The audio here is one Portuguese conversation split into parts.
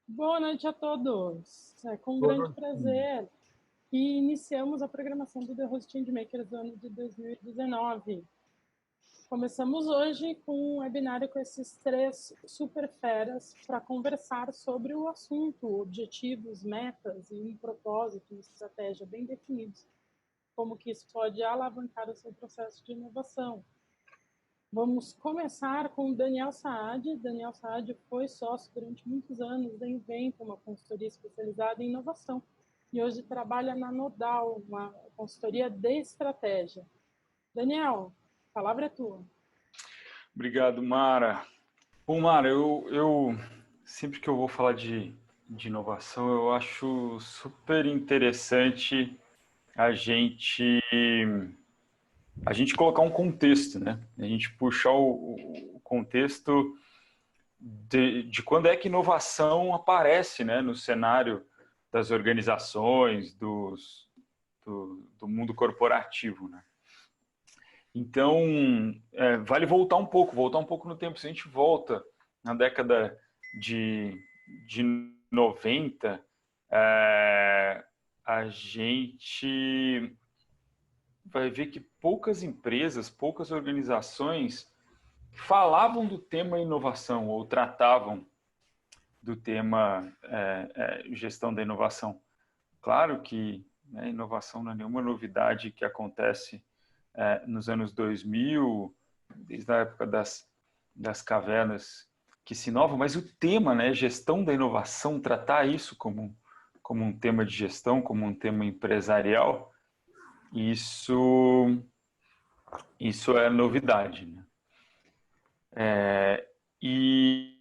Boa noite a todos. É com Boa grande noite. prazer que iniciamos a programação do The Host Changemakers do ano de 2019. Começamos hoje com um webinário com esses três super feras para conversar sobre o assunto, objetivos, metas e um propósito, uma estratégia bem definidos, como que isso pode alavancar o seu processo de inovação. Vamos começar com o Daniel Saad. Daniel Saad foi sócio durante muitos anos da Inventa, uma consultoria especializada em inovação, e hoje trabalha na Nodal, uma consultoria de estratégia. Daniel, a palavra é tua. Obrigado, Mara. Bom, Mara, eu sempre que eu vou falar de inovação, eu acho super interessante a gente a gente colocar um contexto, né? A gente puxar o contexto de quando é que inovação aparece, né, no cenário das organizações, do mundo corporativo, né? Então, vale voltar um pouco no tempo. Se a gente volta na década de 90, a gente vai ver que poucas empresas, poucas organizações falavam do tema inovação ou tratavam do tema gestão da inovação. Claro que, né, inovação não é nenhuma novidade que acontece nos anos 2000, desde a época das cavernas que se inovam, mas o tema, né, gestão da inovação, tratar isso como um tema de gestão, como um tema empresarial, isso é novidade. Né? E,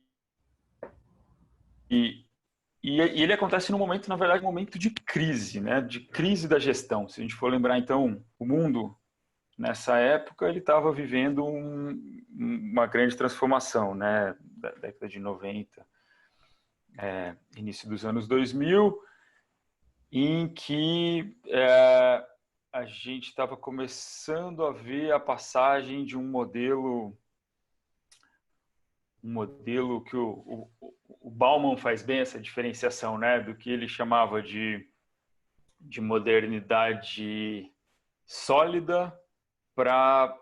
e, e ele acontece no momento, na verdade, um momento de crise, né? De crise da gestão. Se a gente for lembrar, então, o mundo nessa época ele estava vivendo uma grande transformação, né, da década de 90, início dos anos 2000, em que a gente estava começando a ver a passagem de um modelo que o Bauman faz bem essa diferenciação, né, do que ele chamava de modernidade sólida para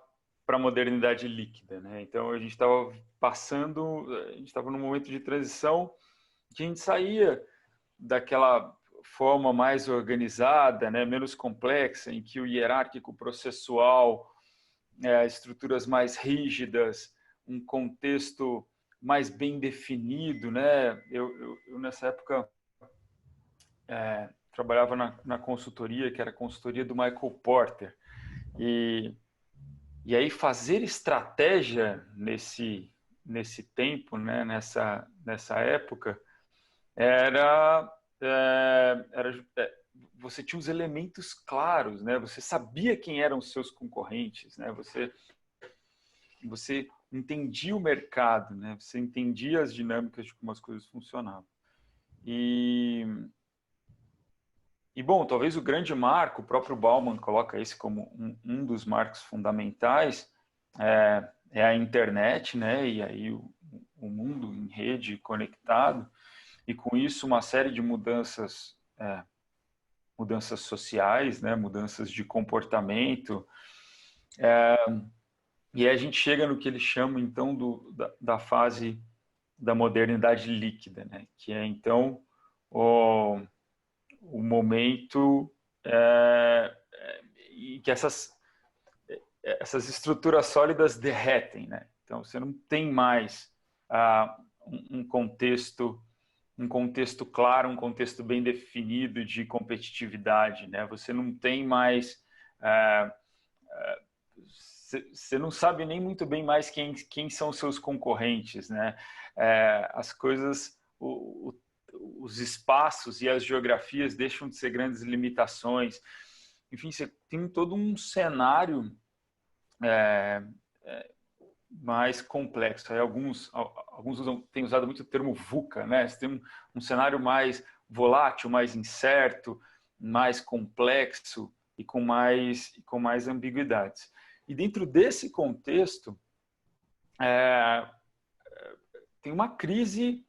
a modernidade líquida, né? Então a gente estava a gente estava num momento de transição que a gente saía daquela forma mais organizada, né, menos complexa, em que o hierárquico processual, estruturas mais rígidas, um contexto mais bem definido, né? Eu nessa época trabalhava na consultoria, que era a consultoria do Michael Porter, e aí fazer estratégia nesse tempo, né, nessa época, era, você tinha os elementos claros, né? Você sabia quem eram os seus concorrentes, né? Você entendia o mercado, né? Você entendia as dinâmicas de como as coisas funcionavam. E bom, talvez o grande marco, o próprio Bauman coloca esse como um dos marcos fundamentais, é a internet, né? E aí o mundo em rede conectado, e com isso uma série de mudanças, mudanças sociais, né? Mudanças de comportamento. E aí a gente chega no que eles chamam, então, da fase da modernidade líquida, né? Que é, então, o momento em que essas estruturas sólidas derretem, né? Então você não tem mais um contexto claro, um contexto bem definido de competitividade, né? Você não tem mais você não sabe nem muito bem mais quem são os seus concorrentes, né? As coisas, os espaços e as geografias deixam de ser grandes limitações. Enfim, você tem todo um cenário mais complexo. Aí alguns têm usado muito o termo VUCA, né? Você tem um cenário mais volátil, mais incerto, mais complexo e com mais ambiguidades. E dentro desse contexto, tem uma crise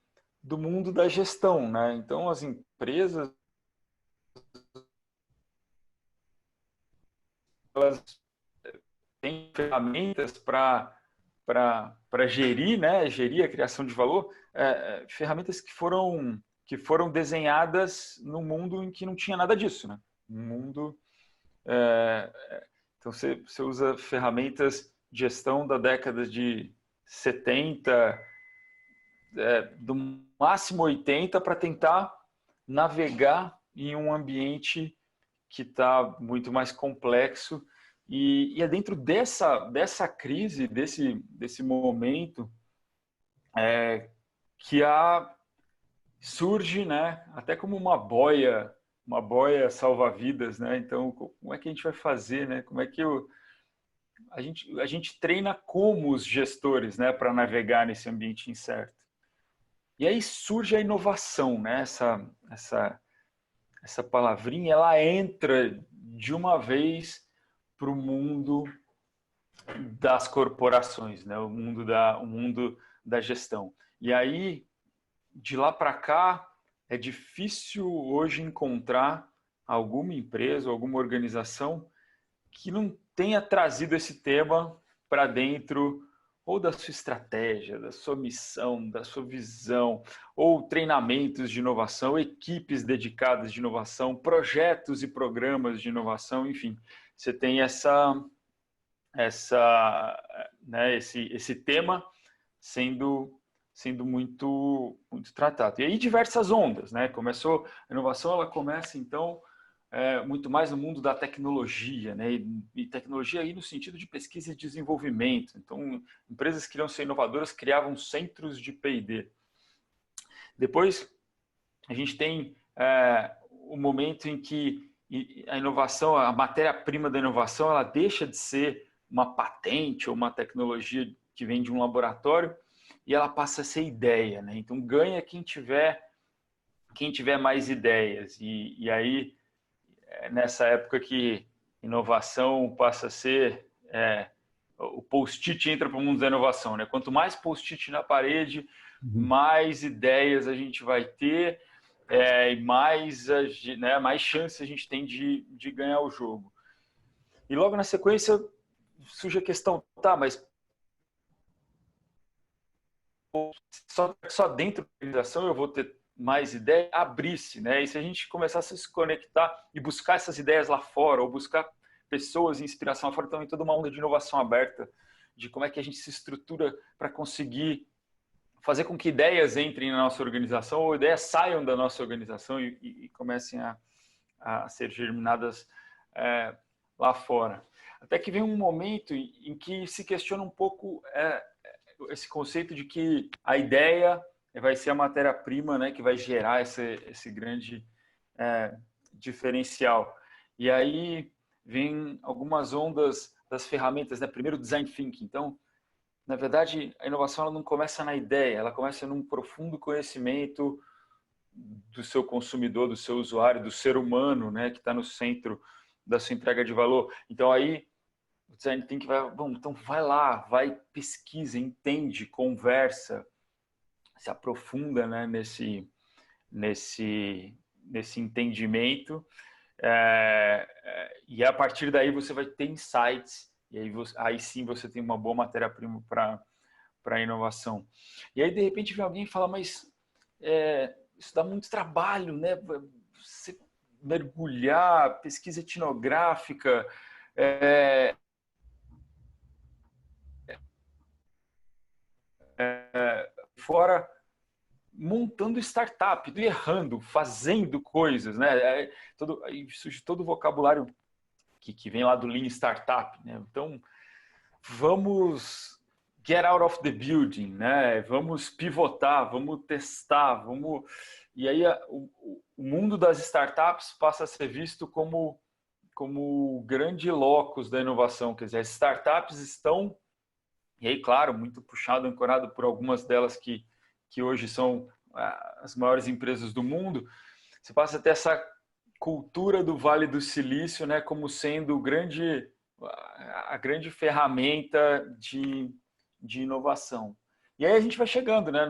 do mundo da gestão, né? Então, as empresas, elas têm ferramentas para gerir, né? Gerir a criação de valor, ferramentas que foram desenhadas num mundo em que não tinha nada disso, né? Um mundo, então você usa ferramentas de gestão da década de 70, do máximo 80, para tentar navegar em um ambiente que está muito mais complexo. E é dentro dessa crise, desse momento, que surge, né, até como uma boia salva-vidas, né? Então, como é que a gente vai fazer, né? Como é que a gente treina como os gestores, né, para navegar nesse ambiente incerto? E aí surge a inovação, né? Essa palavrinha, ela entra de uma vez para o mundo das corporações, né? O mundo da gestão. E aí, de lá para cá, é difícil hoje encontrar alguma empresa, alguma organização que não tenha trazido esse tema para dentro ou da sua estratégia, da sua missão, da sua visão, ou treinamentos de inovação, equipes dedicadas de inovação, projetos e programas de inovação, enfim, você tem né, esse tema sendo muito tratado. E aí diversas ondas, né? A inovação, ela começa então muito mais no mundo da tecnologia, né? E tecnologia aí no sentido de pesquisa e desenvolvimento. Então, empresas que queriam ser inovadoras criavam centros de P&D. Depois, a gente tem o momento em que a inovação, a matéria-prima da inovação, ela deixa de ser uma patente ou uma tecnologia que vem de um laboratório e ela passa a ser ideia, né? Então, ganha quem tiver mais ideias. E aí, nessa época que inovação passa a ser... o post-it entra para o mundo da inovação, né? Quanto mais post-it na parede, mais ideias a gente vai ter e mais chance a gente tem de ganhar o jogo. E logo na sequência surge a questão, tá, mas só dentro da organização eu vou ter mais ideia, abrir-se, né? E se a gente começasse a se conectar e buscar essas ideias lá fora, ou buscar pessoas e inspiração lá fora, também toda uma onda de inovação aberta, de como é que a gente se estrutura para conseguir fazer com que ideias entrem na nossa organização ou ideias saiam da nossa organização e comecem a ser germinadas lá fora. Até que vem um momento em que se questiona um pouco esse conceito de que a ideia vai ser a matéria-prima, né, que vai gerar esse grande diferencial. E aí vem algumas ondas das ferramentas, né? Primeiro, design thinking. Então, na verdade, a inovação ela não começa na ideia, ela começa num profundo conhecimento do seu consumidor, do seu usuário, do ser humano, né, que está no centro da sua entrega de valor. Então, aí, o design thinking então vai lá, vai, pesquisa, entende, conversa, se aprofunda, né, nesse entendimento, e a partir daí você vai ter insights, e aí sim você tem uma boa matéria-prima para a inovação. E aí, de repente, vem alguém e fala, mas isso dá muito trabalho, né? Você mergulhar, pesquisa etnográfica, fora montando startup, errando, fazendo coisas, né? Aí surge todo o vocabulário que vem lá do Lean Startup, né? Então, vamos get out of the building, né? Vamos pivotar, vamos testar, E aí o mundo das startups passa a ser visto como o grande locus da inovação. Quer dizer, as startups estão, e aí, claro, muito puxado, ancorado por algumas delas que hoje são as maiores empresas do mundo, você passa a ter essa cultura do Vale do Silício, né, como sendo a grande ferramenta de inovação. E aí a gente vai chegando, né,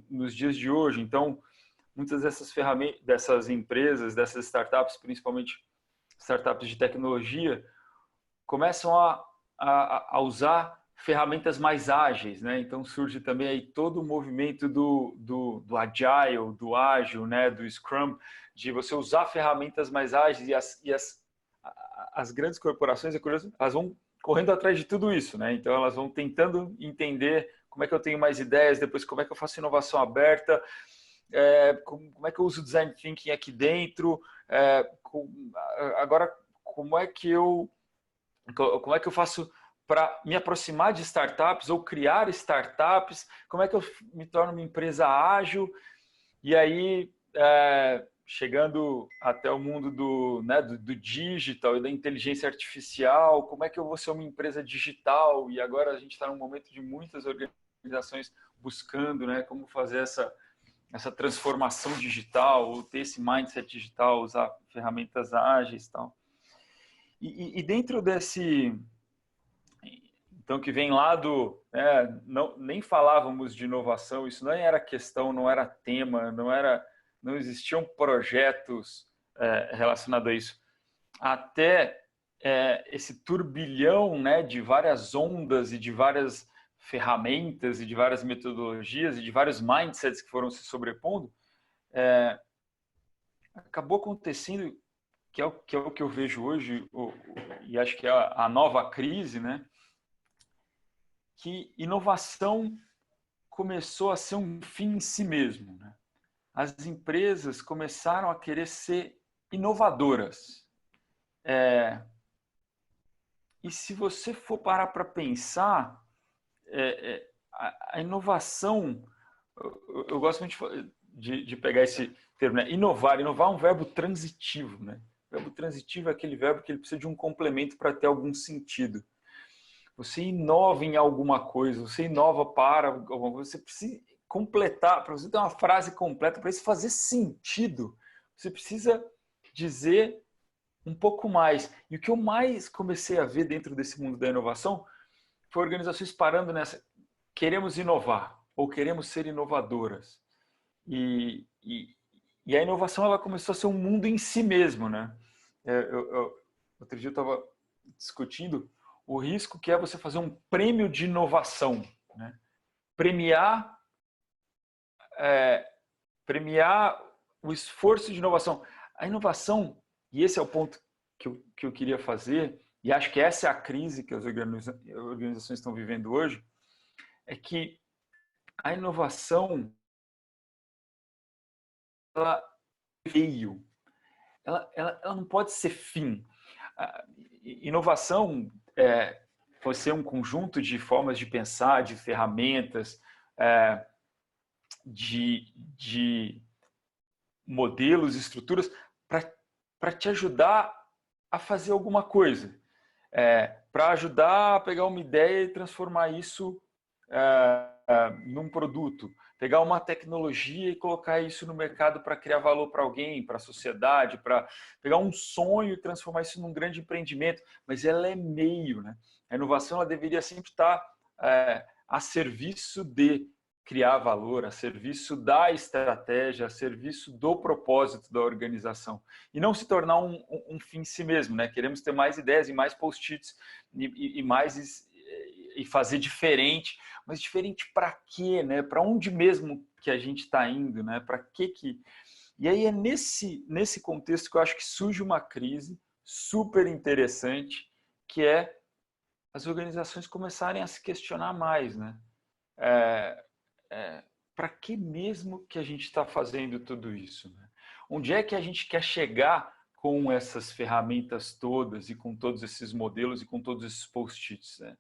nos dias de hoje. Então, muitas dessas ferramentas, dessas empresas, dessas startups, principalmente startups de tecnologia, começam a usar ferramentas mais ágeis, né? Então surge também aí todo o movimento do agile, do ágil, né? Do Scrum, de você usar ferramentas mais ágeis as grandes corporações, é curioso, elas vão correndo atrás de tudo isso, né? Então elas vão tentando entender como é que eu tenho mais ideias, depois como é que eu faço inovação aberta, como é que eu uso design thinking aqui dentro, agora como é que eu faço para me aproximar de startups ou criar startups, como é que eu me torno uma empresa ágil, e aí chegando até o mundo do digital e da inteligência artificial, como é que eu vou ser uma empresa digital, e agora a gente está num momento de muitas organizações buscando, né, como fazer essa transformação digital, ou ter esse mindset digital, usar ferramentas ágeis e tal. E dentro desse... Então, que vem lá nem falávamos de inovação, isso não era questão, não era tema, não existiam projetos relacionados a isso. Até esse turbilhão, né, de várias ondas e de várias ferramentas e de várias metodologias e de vários mindsets que foram se sobrepondo, acabou acontecendo, que é o que eu vejo hoje, e acho que é a nova crise, né? Que inovação começou a ser um fim em si mesmo, né? As empresas começaram a querer ser inovadoras. E se você for parar para pensar, a inovação, eu gosto muito de pegar esse termo, né? Inovar. Inovar é um verbo transitivo, né? O verbo transitivo é aquele verbo que ele precisa de um complemento para ter algum sentido. Você inova em alguma coisa, você inova para alguma coisa, você precisa completar, para você ter uma frase completa, para isso fazer sentido, você precisa dizer um pouco mais. E o que eu mais comecei a ver dentro desse mundo da inovação foi organizações parando nessa, queremos inovar, ou queremos ser inovadoras. E a inovação ela começou a ser um mundo em si mesmo, né? Outro dia eu estava discutindo o risco que é você fazer um prêmio de inovação, né? Premiar o esforço de inovação. A inovação, e esse é o ponto que eu queria fazer, e acho que essa é a crise que as organizações estão vivendo hoje, é que a inovação ela veio, ela não pode ser fim. A inovação pode ser um conjunto de formas de pensar, de ferramentas, de modelos, estruturas, para te ajudar a fazer alguma coisa. Para ajudar a pegar uma ideia e transformar isso num produto. Pegar uma tecnologia e colocar isso no mercado para criar valor para alguém, para a sociedade, para pegar um sonho e transformar isso num grande empreendimento. Mas ela é meio, né? A inovação ela deveria sempre estar a serviço de criar valor, a serviço da estratégia, a serviço do propósito da organização. E não se tornar um fim em si mesmo, né? Queremos ter mais ideias e mais post-its e fazer diferente. Mas diferente para quê, né? Para onde mesmo que a gente está indo, né? Para que... E aí é nesse contexto que eu acho que surge uma crise super interessante, que é as organizações começarem a se questionar mais, né? Para que mesmo que a gente está fazendo tudo isso, né? Onde é que a gente quer chegar com essas ferramentas todas e com todos esses modelos e com todos esses post-its, né?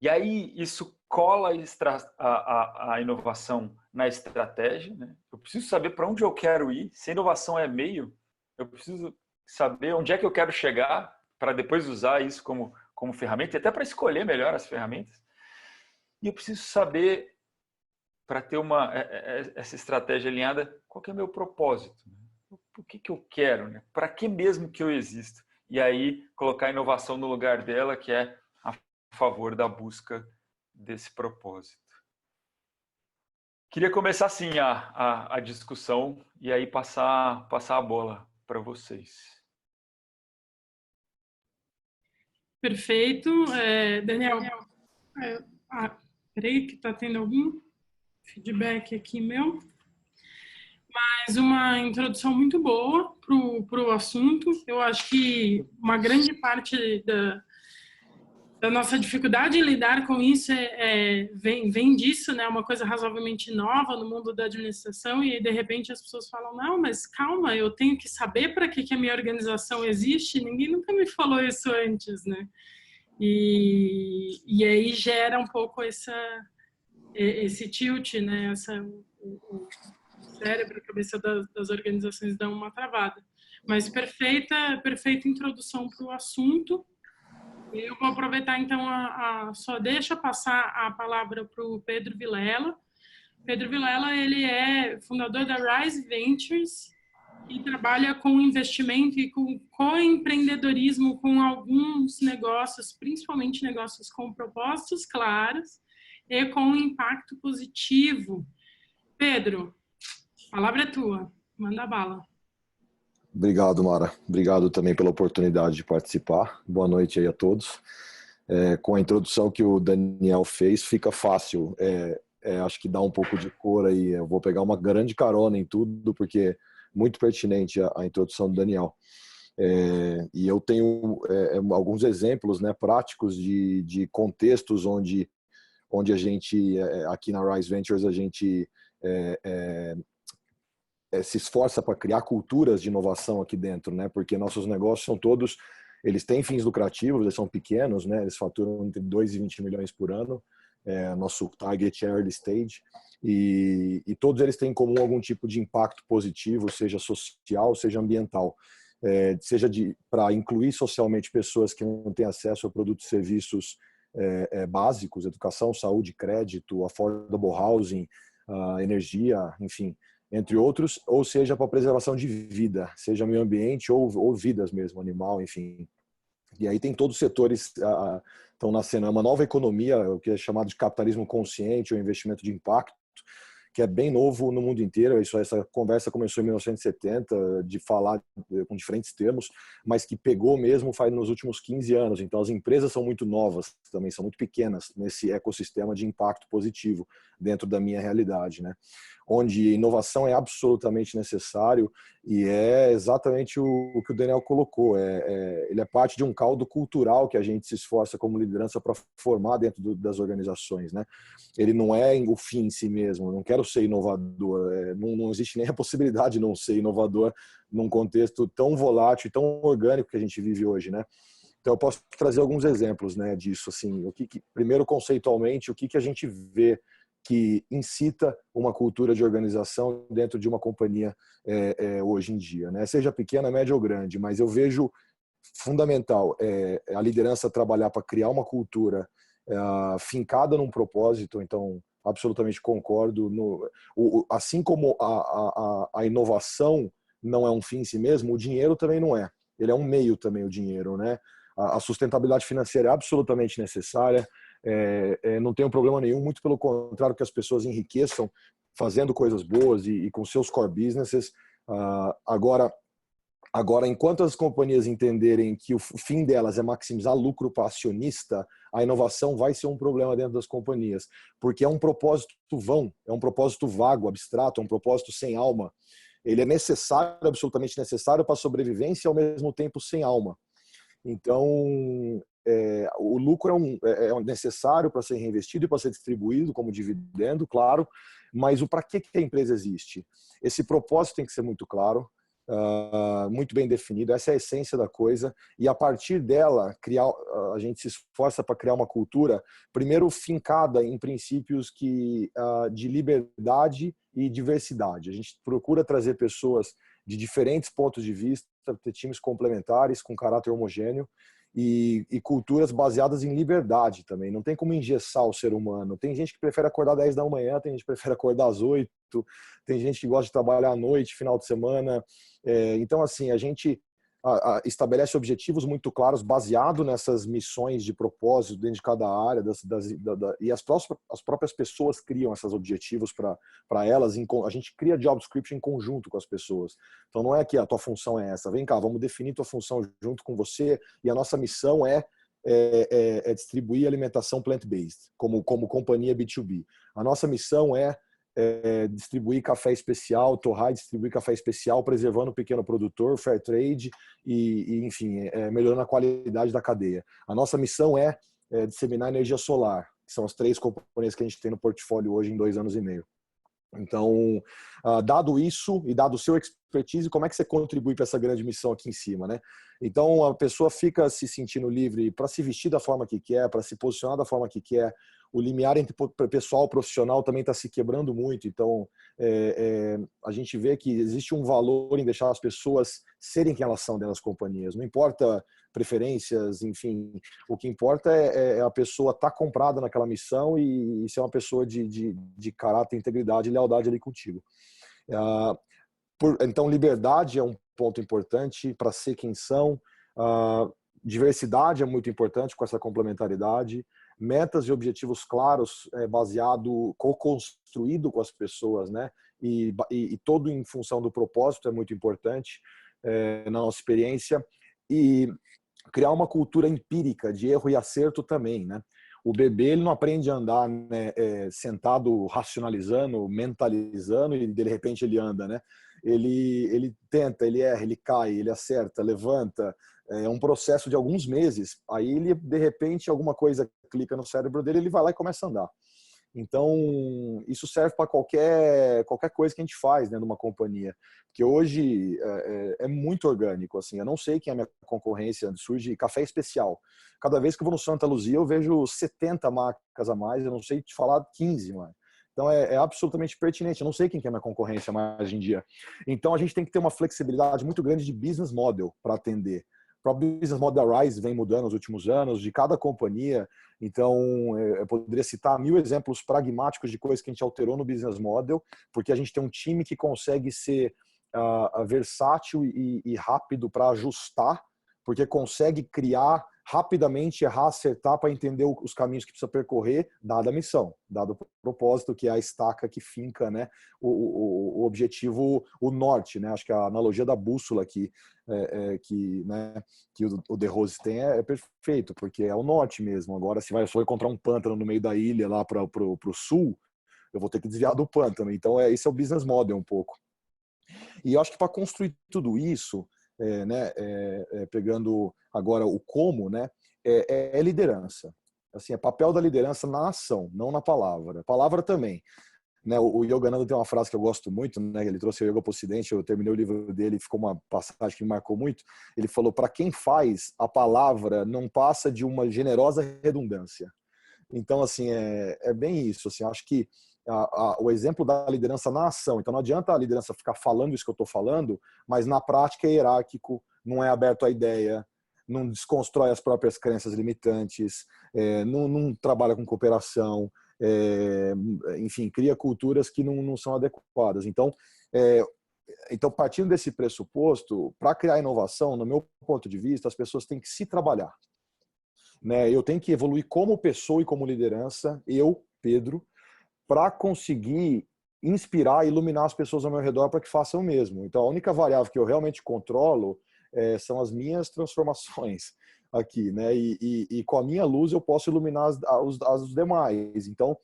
E aí isso cola a inovação na estratégia, né? Eu preciso saber para onde eu quero ir. Se a inovação é meio, eu preciso saber onde é que eu quero chegar para depois usar isso como ferramenta e até para escolher melhor as ferramentas. E eu preciso saber, para ter essa estratégia alinhada, qual que é o meu propósito, né? O que eu quero, né? Para que mesmo que eu existo? E aí colocar a inovação no lugar dela, que é a favor da busca desse propósito. Queria começar assim a discussão e aí passar a bola para vocês. Perfeito. Daniel, peraí que está tendo algum feedback aqui meu. Mas uma introdução muito boa para o assunto. Eu acho que uma grande parte da nossa dificuldade em lidar com isso vem disso, né? Uma coisa razoavelmente nova no mundo da administração e de repente as pessoas falam, não, mas calma, eu tenho que saber para que a minha organização existe. Ninguém nunca me falou isso antes, né? E aí gera um pouco esse tilt, né? O cérebro, a cabeça das organizações dão uma travada. Mas perfeita introdução para o assunto. Eu vou aproveitar, então, só deixa passar a palavra para o Pedro Vilela. Pedro Vilela, ele é fundador da Rise Ventures e trabalha com investimento e com coempreendedorismo com alguns negócios, principalmente negócios com propósitos claros e com impacto positivo. Pedro, a palavra é tua. Manda bala. Obrigado, Mara. Obrigado também pela oportunidade de participar. Boa noite aí a todos. Com a introdução que o Daniel fez, fica fácil. Acho que dá um pouco de cor aí. Eu vou pegar uma grande carona em tudo, porque é muito pertinente a introdução do Daniel. E eu tenho alguns exemplos, né, práticos de contextos onde a gente, aqui na Rise Ventures, a gente se esforça para criar culturas de inovação aqui dentro, né? Porque nossos negócios são todos, eles têm fins lucrativos, eles são pequenos, né? Eles faturam entre 2 e 20 milhões por ano, nosso target early stage, e todos eles têm em comum algum tipo de impacto positivo, seja social, seja ambiental, seja para incluir socialmente pessoas que não têm acesso a produtos e serviços básicos, educação, saúde, crédito, affordable housing, energia, enfim, entre outros, ou seja, para a preservação de vida, seja meio ambiente ou vidas mesmo, animal, enfim. E aí tem todos os setores estão nascendo. É uma nova economia, o que é chamado de capitalismo consciente ou investimento de impacto, que é bem novo no mundo inteiro. Essa conversa começou em 1970, de falar com diferentes termos, mas que pegou mesmo faz nos últimos 15 anos. Então as empresas são muito novas, também são muito pequenas nesse ecossistema de impacto positivo dentro da minha realidade, né? Onde inovação é absolutamente necessário e é exatamente o que o Daniel colocou. Ele é parte de um caldo cultural que a gente se esforça como liderança para formar dentro das organizações, né? Ele não é o fim em si mesmo. Eu não quero ser inovador. Não existe nem a possibilidade de não ser inovador num contexto tão volátil e tão orgânico que a gente vive hoje, né? Então eu posso trazer alguns exemplos, né, disso. Assim, primeiro, conceitualmente, o que a gente vê que incita uma cultura de organização dentro de uma companhia hoje em dia, né? Seja pequena, média ou grande, mas eu vejo fundamental a liderança trabalhar para criar uma cultura fincada num propósito. Então, absolutamente concordo. Assim como a inovação não é um fim em si mesmo, o dinheiro também não é. Ele é um meio também, o dinheiro, né? A sustentabilidade financeira é absolutamente necessária. Não tenho problema nenhum, muito pelo contrário, que as pessoas enriqueçam fazendo coisas boas e com seus core businesses. Agora, enquanto as companhias entenderem que o fim delas é maximizar lucro para acionista, a inovação vai ser um problema dentro das companhias, porque é um propósito vão, é um propósito vago, abstrato, é um propósito sem alma. Ele é necessário, absolutamente necessário para a sobrevivência e ao mesmo tempo sem alma. Então, o lucro é necessário para ser reinvestido e para ser distribuído como dividendo, claro, mas o para que a empresa existe? Esse propósito tem que ser muito claro, muito bem definido. Essa é a essência da coisa, e a partir dela a gente se esforça para criar uma cultura, primeiro fincada em princípios de liberdade e diversidade. A gente procura trazer pessoas de diferentes pontos de vista, ter times complementares com caráter homogêneo e culturas baseadas em liberdade também. Não tem como engessar o ser humano. Tem gente que prefere acordar 10 da manhã, tem gente que prefere acordar às 8, tem gente que gosta de trabalhar à noite, final de semana. Então, assim, a gente estabelece objetivos muito claros, baseado nessas missões de propósito dentro de cada área, e as próprias pessoas criam esses objetivos para elas. A gente cria job description em conjunto com as pessoas. Então não é que a tua função é essa, vem cá, vamos definir tua função junto com você, e a nossa missão é distribuir alimentação plant-based, como companhia B2B. A nossa missão é distribuir café especial, torrar e distribuir café especial, preservando o pequeno produtor, fair trade enfim, melhorando a qualidade da cadeia. A nossa missão é disseminar energia solar, que são as 3 companhias que a gente tem no portfólio hoje em 2 anos e meio. Então, dado isso e dado o seu expertise, como é que você contribui para essa grande missão aqui em cima, né? Então, a pessoa fica se sentindo livre para se vestir da forma que quer, para se posicionar da forma que quer. O limiar entre pessoal e profissional também está se quebrando muito. Então, a gente vê que existe um valor em deixar as pessoas serem quem elas são dentro das companhias. Não importa preferências, enfim. O que importa é a pessoa estar comprada naquela missão e ser uma pessoa de caráter, integridade e lealdade ali contigo. Então, liberdade é um ponto importante para ser quem são. Diversidade é muito importante com essa complementaridade. Metas e objetivos claros, baseado, co-construído com as pessoas, né? E todo em função do propósito é muito importante na nossa experiência. E criar uma cultura empírica de erro e acerto também, né? O bebê, ele não aprende a andar, né, sentado, racionalizando, mentalizando, e de repente ele anda, né? Ele tenta, ele erra, ele cai, ele acerta, levanta. É um processo de alguns meses. Aí ele, de repente, alguma coisa clica no cérebro dele, ele vai lá e começa a andar. Então, isso serve para qualquer coisa que a gente faz, né, numa companhia. Porque hoje é muito orgânico, assim. Eu não sei quem é a minha concorrência. Surge café especial. Cada vez que eu vou no Santa Luzia, eu vejo 70 marcas a mais. Eu não sei te falar 15, mano. Então, é absolutamente pertinente. Eu não sei quem que é a minha concorrência mais hoje em dia. Então, a gente tem que ter uma flexibilidade muito grande de business model para atender. O próprio business model da Rise vem mudando nos últimos anos, de cada companhia. Então, eu poderia citar 1000 exemplos pragmáticos de coisas que a gente alterou no business model, porque a gente tem um time que consegue ser versátil e rápido para ajustar, porque consegue criar rapidamente, errar, acertar para entender os caminhos que precisa percorrer, dada a missão, dado o propósito, que é a estaca que finca, né, o objetivo, o norte, né? Acho que a analogia da bússola aqui, né, que o De Rose tem é perfeito, porque é o norte mesmo. Agora, se eu for encontrar um pântano no meio da ilha, lá para o sul, eu vou ter que desviar do pântano. Então, esse é o business model um pouco. E eu acho que para construir tudo isso, né, pegando agora o como, né, é liderança. Assim, é papel da liderança na ação, não na palavra. A palavra também. Né, o Yogananda tem uma frase que eu gosto muito, né, ele trouxe o Yoga para o Ocidente, eu terminei o livro dele, ficou uma passagem que me marcou muito. Ele falou: para quem faz, a palavra não passa de uma generosa redundância. Então, assim, é bem isso. Assim, acho que o exemplo da liderança na ação. Então, não adianta a liderança ficar falando isso que eu estou falando, mas na prática é hierárquico, não é aberto à ideia, não desconstrói as próprias crenças limitantes, não trabalha com cooperação, enfim, cria culturas que não são adequadas. Então, partindo desse pressuposto, para criar inovação, no meu ponto de vista, as pessoas têm que se trabalhar. Né? Eu tenho que evoluir como pessoa e como liderança, eu, Pedro, para conseguir inspirar e iluminar as pessoas ao meu redor para que façam o mesmo. Então, a única variável que eu realmente controlo são as minhas transformações aqui, né? E com a minha luz eu posso iluminar os demais. Então,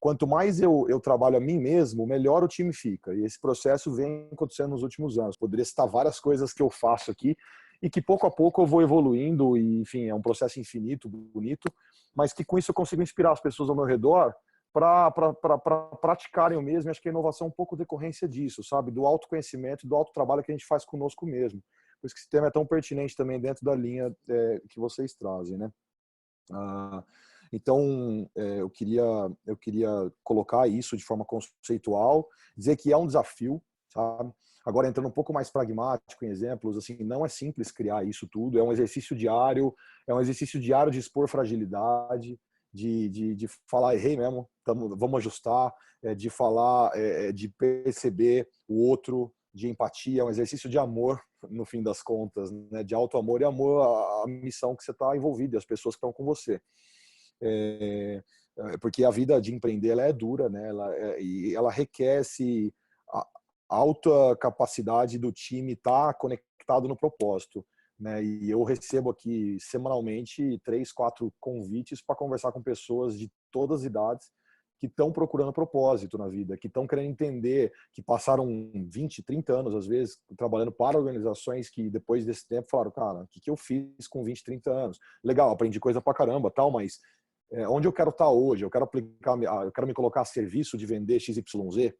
quanto mais eu trabalho a mim mesmo, melhor o time fica. E esse processo vem acontecendo nos últimos anos. Poderia citar várias coisas que eu faço aqui e que pouco a pouco eu vou evoluindo, e enfim, é um processo infinito, bonito, mas que com isso eu consigo inspirar as pessoas ao meu redor para praticarem o mesmo. E acho que a inovação é um pouco decorrência disso, sabe? Do autoconhecimento, do autotrabalho que a gente faz conosco mesmo. Por isso que esse tema é tão pertinente também dentro da linha que vocês trazem, né? Então, eu queria colocar isso de forma conceitual, dizer que é um desafio, sabe? Agora, entrando um pouco mais pragmático em exemplos, assim, não é simples criar isso tudo, é um exercício diário de expor fragilidade, de falar: errei mesmo, vamos ajustar, de falar, de perceber o outro, de empatia, é um exercício de amor, no fim das contas, né? De alto amor e amor à missão que você está envolvido e as pessoas que estão com você. Porque a vida de empreender ela é dura, né? E ela requer a alta capacidade do time estar conectado no propósito, né? E eu recebo aqui semanalmente 3, 4 convites para conversar com pessoas de todas as idades que estão procurando propósito na vida, que estão querendo entender, que passaram 20, 30 anos, às vezes, trabalhando para organizações que depois desse tempo falaram, cara, o que eu fiz com 20, 30 anos? Legal, aprendi coisa pra caramba, tal, mas onde eu quero estar hoje? Eu quero aplicar, eu quero me colocar a serviço de vender XYZ,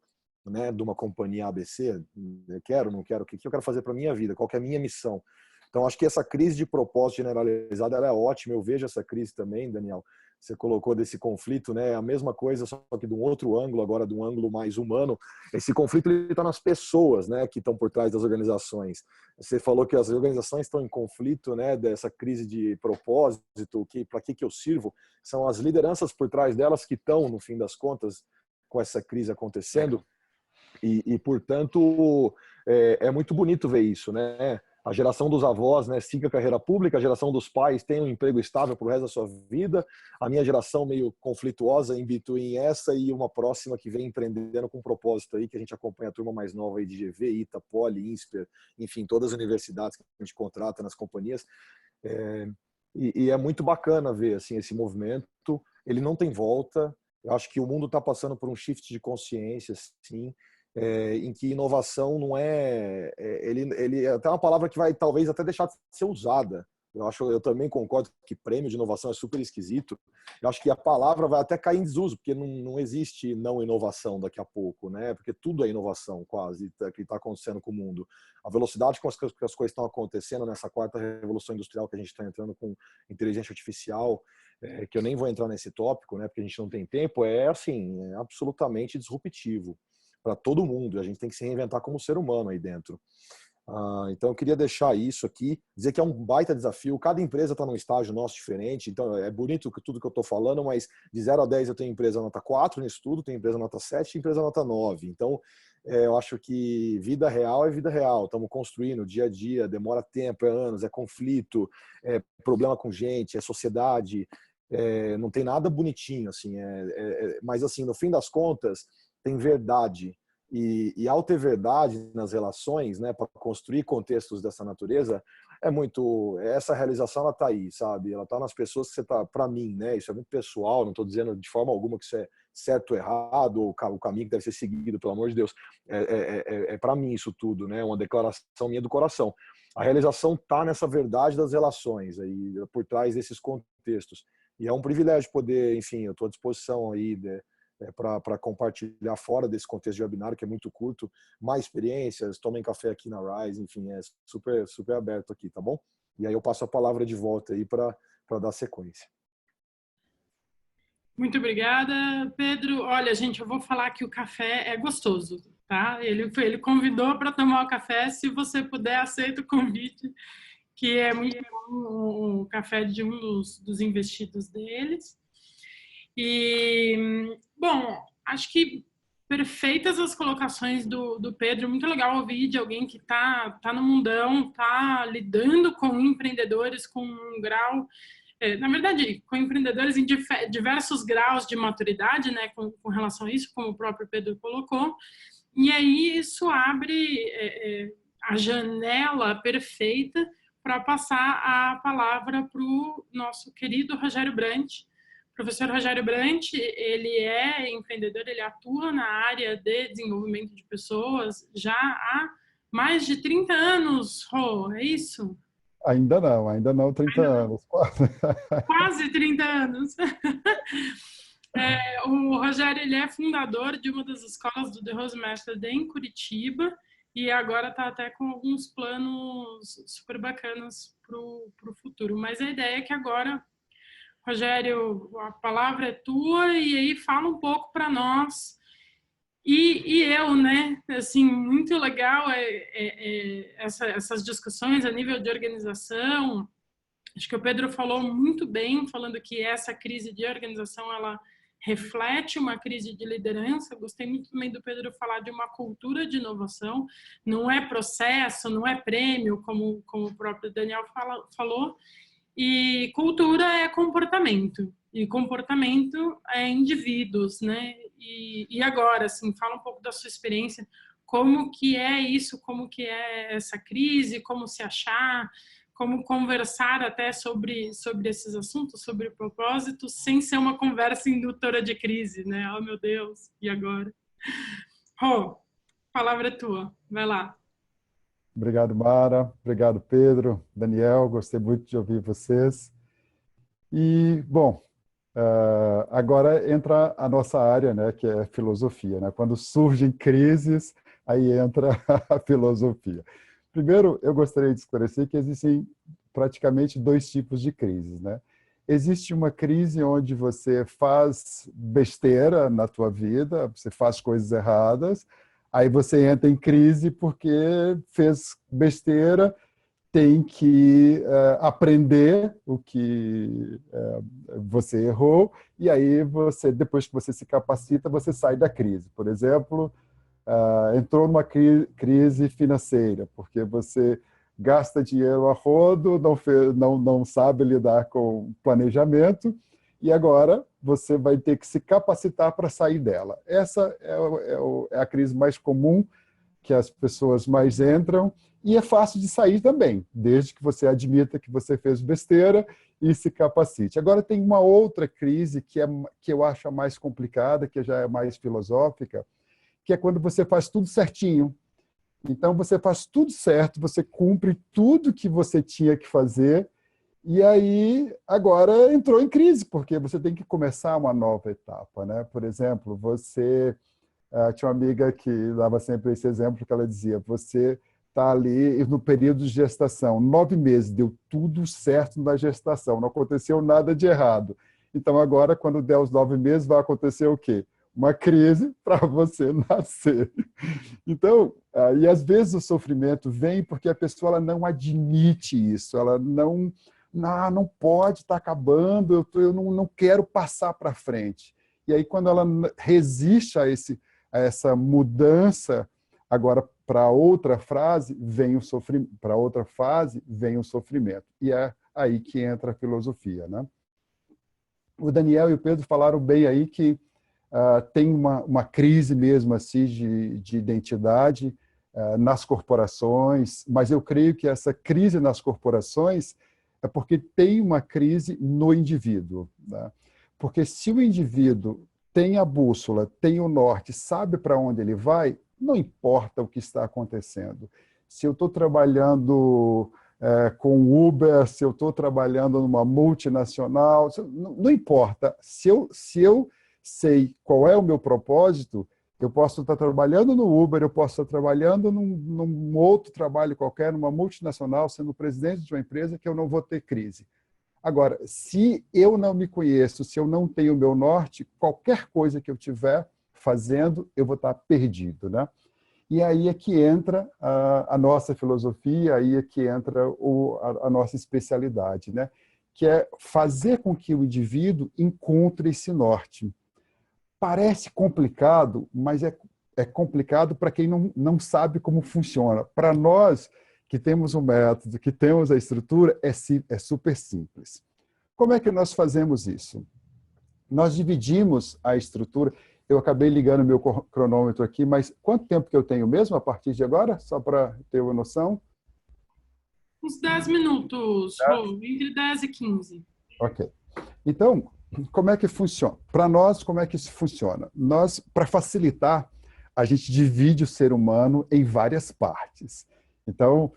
né, de uma companhia ABC? Eu quero, não quero? O que eu quero fazer para minha vida? Qual que é a minha missão? Então, acho que essa crise de propósito generalizada ela é ótima. Eu vejo essa crise também, Daniel. Você colocou desse conflito, né? A mesma coisa, só que de um outro ângulo, agora de um ângulo mais humano. Esse conflito está nas pessoas, né, que estão por trás das organizações. Você falou que as organizações estão em conflito, né, dessa crise de propósito, para que eu sirvo? São as lideranças por trás delas que estão, no fim das contas, com essa crise acontecendo. E portanto, é muito bonito ver isso, né? A geração dos avós, né, siga a carreira pública, a geração dos pais tem um emprego estável pro resto da sua vida, a minha geração meio conflituosa em between essa e uma próxima que vem empreendendo com propósito aí, que a gente acompanha a turma mais nova aí de GV, ITA, Poli, INSPER, enfim, todas as universidades que a gente contrata nas companhias. E é muito bacana ver assim, esse movimento, ele não tem volta. Eu acho que o mundo está passando por um shift de consciência, sim, em que inovação não ele é até uma palavra que vai talvez até deixar de ser usada. Eu também concordo que prêmio de inovação é super esquisito. Eu acho que a palavra vai até cair em desuso, porque não existe não inovação daqui a pouco, né? Porque tudo é inovação quase que está acontecendo com o mundo. A velocidade com que as coisas estão acontecendo nessa quarta revolução industrial que a gente está entrando com inteligência artificial, que eu nem vou entrar nesse tópico, né? Porque a gente não tem tempo, assim, é absolutamente disruptivo para todo mundo. A gente tem que se reinventar como ser humano aí dentro. Então eu queria deixar isso aqui, dizer que é um baita desafio. Cada empresa está num estágio nosso diferente, então é bonito tudo que eu estou falando, mas de 0 a 10 eu tenho empresa nota 4 nisso tudo, tenho empresa nota 7 e empresa nota 9. Então eu acho que vida real é vida real. Estamos construindo dia a dia, demora tempo, é anos, é conflito, é problema com gente, é sociedade, não tem nada bonitinho, assim, mas assim, no fim das contas, tem verdade. E ao ter verdade nas relações, né, para construir contextos dessa natureza, essa realização ela tá aí, sabe? Ela tá nas pessoas que você tá, para mim, né? Isso é muito pessoal, não estou dizendo de forma alguma que isso é certo ou errado, ou o caminho que deve ser seguido, pelo amor de Deus. Para mim isso tudo, né? Uma declaração minha do coração. A realização tá nessa verdade das relações aí, por trás desses contextos. E é um privilégio poder, enfim, eu estou à disposição aí para compartilhar fora desse contexto de webinário, que é muito curto, mais experiências, tomem café aqui na Rise, enfim, é super, super aberto aqui, tá bom? E aí eu passo a palavra de volta aí para dar sequência. Muito obrigada, Pedro. Olha, gente, eu vou falar que o café é gostoso, tá? Ele convidou para tomar o café, se você puder, aceita o convite, que é muito bom o café de um dos investidos deles. E, bom, acho que perfeitas as colocações do Pedro. Muito legal ouvir de alguém que tá no mundão, tá lidando com empreendedores com um grau, na verdade, com empreendedores em diversos graus de maturidade, né, com relação a isso, como o próprio Pedro colocou. E aí isso abre a janela perfeita para passar a palavra para o nosso querido Rogério Brant. O professor Rogério Brant, ele é empreendedor, ele atua na área de desenvolvimento de pessoas já há mais de 30 anos, Rô, é isso? Ainda não, 30 anos. Quase 30 anos. O Rogério, ele é fundador de uma das escolas do The Rose Method em Curitiba e agora está até com alguns planos super bacanas para o futuro. Mas a ideia é que agora, Rogério, a palavra é tua e aí fala um pouco para nós. E eu, né, assim, muito legal essas discussões a nível de organização. Acho que o Pedro falou muito bem, falando que essa crise de organização, ela reflete uma crise de liderança. Gostei muito também do Pedro falar de uma cultura de inovação, não é processo, não é prêmio, como o próprio Daniel falou, e cultura é comportamento, e comportamento é indivíduos, né? E agora, assim, fala um pouco da sua experiência, como que é isso, como que é essa crise, como se achar, como conversar até sobre esses assuntos, sobre propósitos, sem ser uma conversa indutora de crise, né? Oh, meu Deus, e agora? Rô, a palavra é tua, vai lá. Obrigado, Mara. Obrigado, Pedro, Daniel. Gostei muito de ouvir vocês. E, bom, agora entra a nossa área, né, que é filosofia, né? Quando surgem crises, aí entra a filosofia. Primeiro, eu gostaria de esclarecer que existem praticamente dois tipos de crises, né? Existe uma crise onde você faz besteira na tua vida, você faz coisas erradas, aí você entra em crise porque fez besteira, tem que aprender o que você errou, e aí você, depois que você se capacita, você sai da crise. Por exemplo, entrou numa crise financeira, porque você gasta dinheiro a rodo, não sabe lidar com planejamento, e agora você vai ter que se capacitar para sair dela. Essa é a crise mais comum que as pessoas mais entram, e é fácil de sair também, desde que você admita que você fez besteira e se capacite. Agora tem uma outra crise que eu acho a mais complicada, que já é mais filosófica, que é quando você faz tudo certinho. Então, você faz tudo certo, você cumpre tudo que você tinha que fazer, e aí, agora entrou em crise, porque você tem que começar uma nova etapa, né? Por exemplo, você... tinha uma amiga que dava sempre esse exemplo, que ela dizia, você está ali no período de gestação, 9 meses, deu tudo certo na gestação, não aconteceu nada de errado. Então, agora, quando der os 9 meses, vai acontecer o quê? Uma crise para você nascer. Então, e às vezes o sofrimento vem porque a pessoa ela não admite isso, ela não pode, está acabando, eu não quero passar para frente. E aí, quando ela resiste a essa mudança, agora para outra fase vem o sofrimento, para outra fase vem o sofrimento. E é aí que entra a filosofia, né? O Daniel e o Pedro falaram bem aí que tem uma crise mesmo assim de identidade nas corporações, mas eu creio que essa crise nas corporações é porque tem uma crise no indivíduo, né? Porque se o indivíduo tem a bússola, tem o norte, sabe para onde ele vai, não importa o que está acontecendo. Se eu estou trabalhando com Uber, se eu estou trabalhando numa multinacional, não importa. Se eu sei qual é o meu propósito, eu posso estar trabalhando no Uber, eu posso estar trabalhando num outro trabalho qualquer, numa multinacional, sendo presidente de uma empresa, que eu não vou ter crise. Agora, se eu não me conheço, se eu não tenho o meu norte, qualquer coisa que eu estiver fazendo, eu vou estar perdido, né? E aí é que entra a nossa filosofia, aí é que entra a nossa especialidade, né? Que é fazer com que o indivíduo encontre esse norte. Parece complicado, mas é complicado para quem não sabe como funciona. Para nós, que temos um método, que temos a estrutura, é super simples. Como é que nós fazemos isso? Nós dividimos a estrutura. Eu acabei ligando meu cronômetro aqui, mas quanto tempo que eu tenho mesmo a partir de agora? Só para ter uma noção. Uns 10 minutos, entre 10 e 15. Ok. Então, como é que funciona? Para nós, como é que isso funciona? Nós, para facilitar, a gente divide o ser humano em várias partes. Então,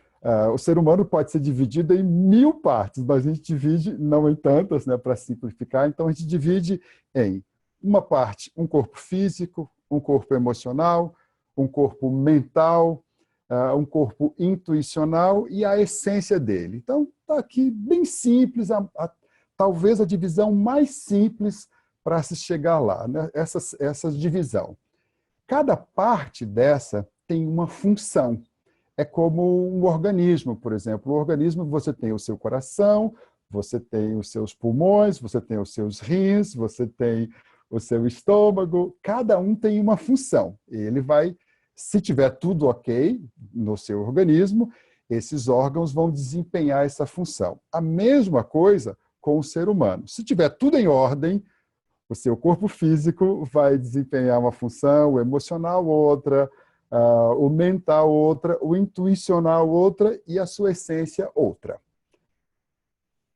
o ser humano pode ser dividido em 1000 partes, mas a gente divide, não em tantas, né, para simplificar. Então, a gente divide em uma parte, um corpo físico, um corpo emocional, um corpo mental, um corpo intuicional e a essência dele. Então, está aqui bem simples, talvez a divisão mais simples para se chegar lá, né? Essa divisão. Cada parte dessa tem uma função. É como um organismo, por exemplo. O organismo, você tem o seu coração, você tem os seus pulmões, você tem os seus rins, você tem o seu estômago, cada um tem uma função. Ele vai, se tiver tudo ok no seu organismo, esses órgãos vão desempenhar essa função. A mesma coisa com o ser humano. Se tiver tudo em ordem, o seu corpo físico vai desempenhar uma função, o emocional outra, o mental outra, o intuicional outra e a sua essência outra.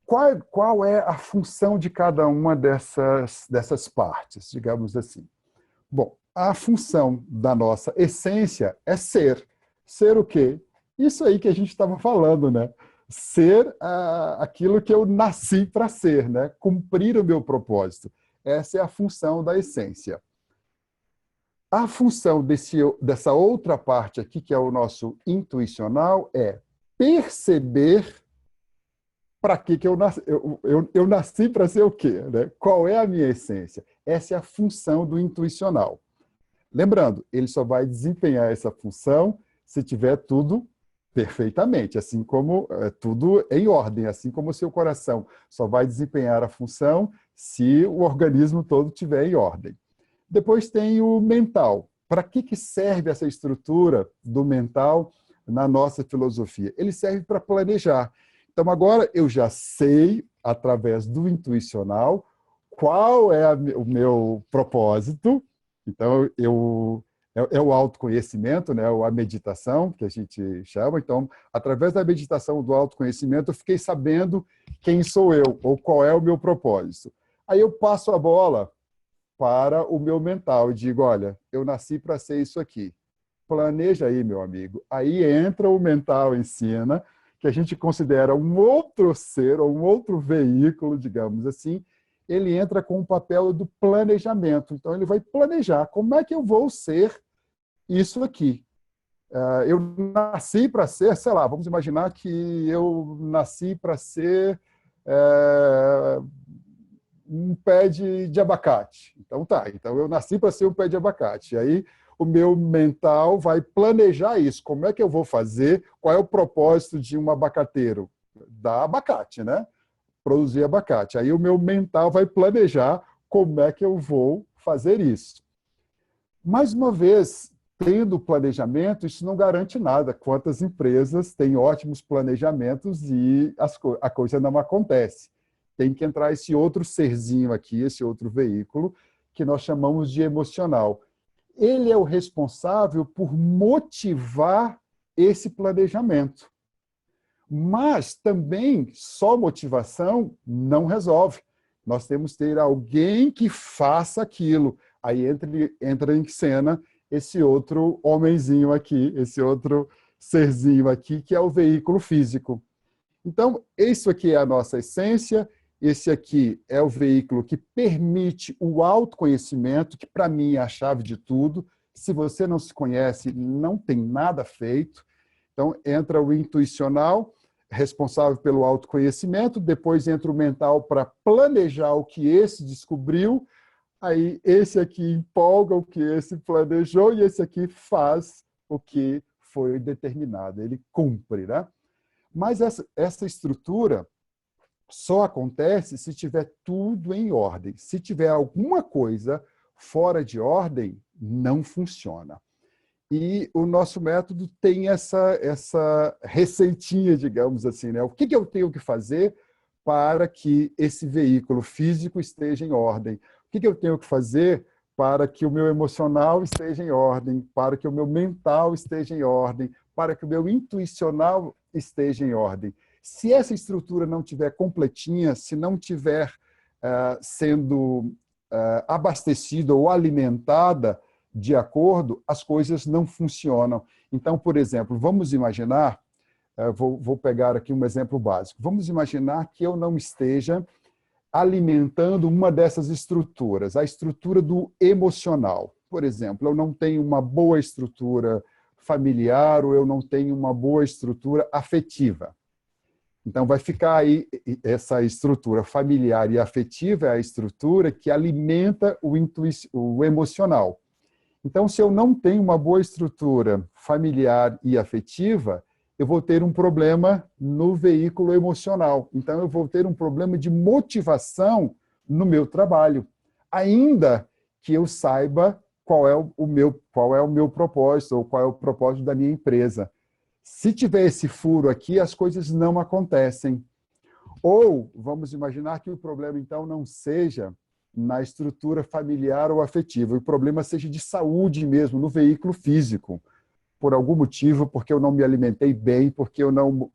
Qual é a função de cada uma dessas partes, digamos assim? Bom, a função da nossa essência é ser. Ser o quê? Isso aí que a gente estava falando, né? Ser aquilo que eu nasci para ser, né? Cumprir o meu propósito. Essa é a função da essência. A função dessa outra parte aqui, que é o nosso intuicional, é perceber para que eu nasci. Eu nasci para ser o quê? Né? Qual é a minha essência? Essa é a função do intuicional. Lembrando, ele só vai desempenhar essa função se tiver tudo perfeitamente, assim como tudo em ordem, assim como o seu coração só vai desempenhar a função se o organismo todo estiver em ordem. Depois tem o mental. Para que serve essa estrutura do mental na nossa filosofia? Ele serve para planejar. Então, agora eu já sei, através do intuicional, qual é o meu propósito. Então, é o autoconhecimento, né? A meditação, que a gente chama. Então, através da meditação do autoconhecimento, eu fiquei sabendo quem sou eu, ou qual é o meu propósito. Aí eu passo a bola para o meu mental e digo, olha, eu nasci para ser isso aqui. Planeja aí, meu amigo. Aí entra o mental em cena, que a gente considera um outro ser, ou um outro veículo, digamos assim. Ele entra com o papel do planejamento. Então, ele vai planejar como é que eu vou ser isso aqui. Eu nasci para ser, sei lá, vamos imaginar que eu nasci para ser um pé de abacate. Então, tá. Então, eu nasci para ser um pé de abacate. E aí, o meu mental vai planejar isso. Como é que eu vou fazer? Qual é o propósito de um abacateiro? Dar abacate, né? Produzir abacate. Aí o meu mental vai planejar como é que eu vou fazer isso. Mais uma vez, tendo planejamento, isso não garante nada. Quantas empresas têm ótimos planejamentos e a coisa não acontece. Tem que entrar esse outro serzinho aqui, esse outro veículo, que nós chamamos de emocional. Ele é o responsável por motivar esse planejamento. Mas também só motivação não resolve. Nós temos que ter alguém que faça aquilo. Aí entra em cena esse outro homenzinho aqui, esse outro serzinho aqui, que é o veículo físico. Então, isso aqui é a nossa essência, esse aqui é o veículo que permite o autoconhecimento, que para mim é a chave de tudo. Se você não se conhece, não tem nada feito. Então, entra o intuicional, responsável pelo autoconhecimento, depois entra o mental para planejar o que esse descobriu, aí esse aqui empolga o que esse planejou e esse aqui faz o que foi determinado, ele cumpre, né? Mas essa estrutura só acontece se tiver tudo em ordem. Se tiver alguma coisa fora de ordem, não funciona. E o nosso método tem essa receitinha, digamos assim, né? O que eu tenho que fazer para que esse veículo físico esteja em ordem? O que eu tenho que fazer para que o meu emocional esteja em ordem, para que o meu mental esteja em ordem, para que o meu intuicional esteja em ordem? Se essa estrutura não estiver completinha, se não estiver sendo abastecida ou alimentada de acordo, as coisas não funcionam. Então, por exemplo, vamos imaginar, vou pegar aqui um exemplo básico, vamos imaginar que eu não esteja alimentando uma dessas estruturas, a estrutura do emocional. Por exemplo, eu não tenho uma boa estrutura familiar ou eu não tenho uma boa estrutura afetiva. Então, vai ficar aí essa estrutura familiar e afetiva, é a estrutura que alimenta o emocional. Então, se eu não tenho uma boa estrutura familiar e afetiva, eu vou ter um problema no veículo emocional. Então, eu vou ter um problema de motivação no meu trabalho. ainda que eu saiba qual é o meu propósito, ou qual é o propósito da minha empresa. Se tiver esse furo aqui, as coisas não acontecem. Ou, vamos imaginar que o problema, então, não seja na estrutura familiar ou afetiva, o problema seja de saúde mesmo, no veículo físico. Por algum motivo, porque eu não me alimentei bem, porque eu não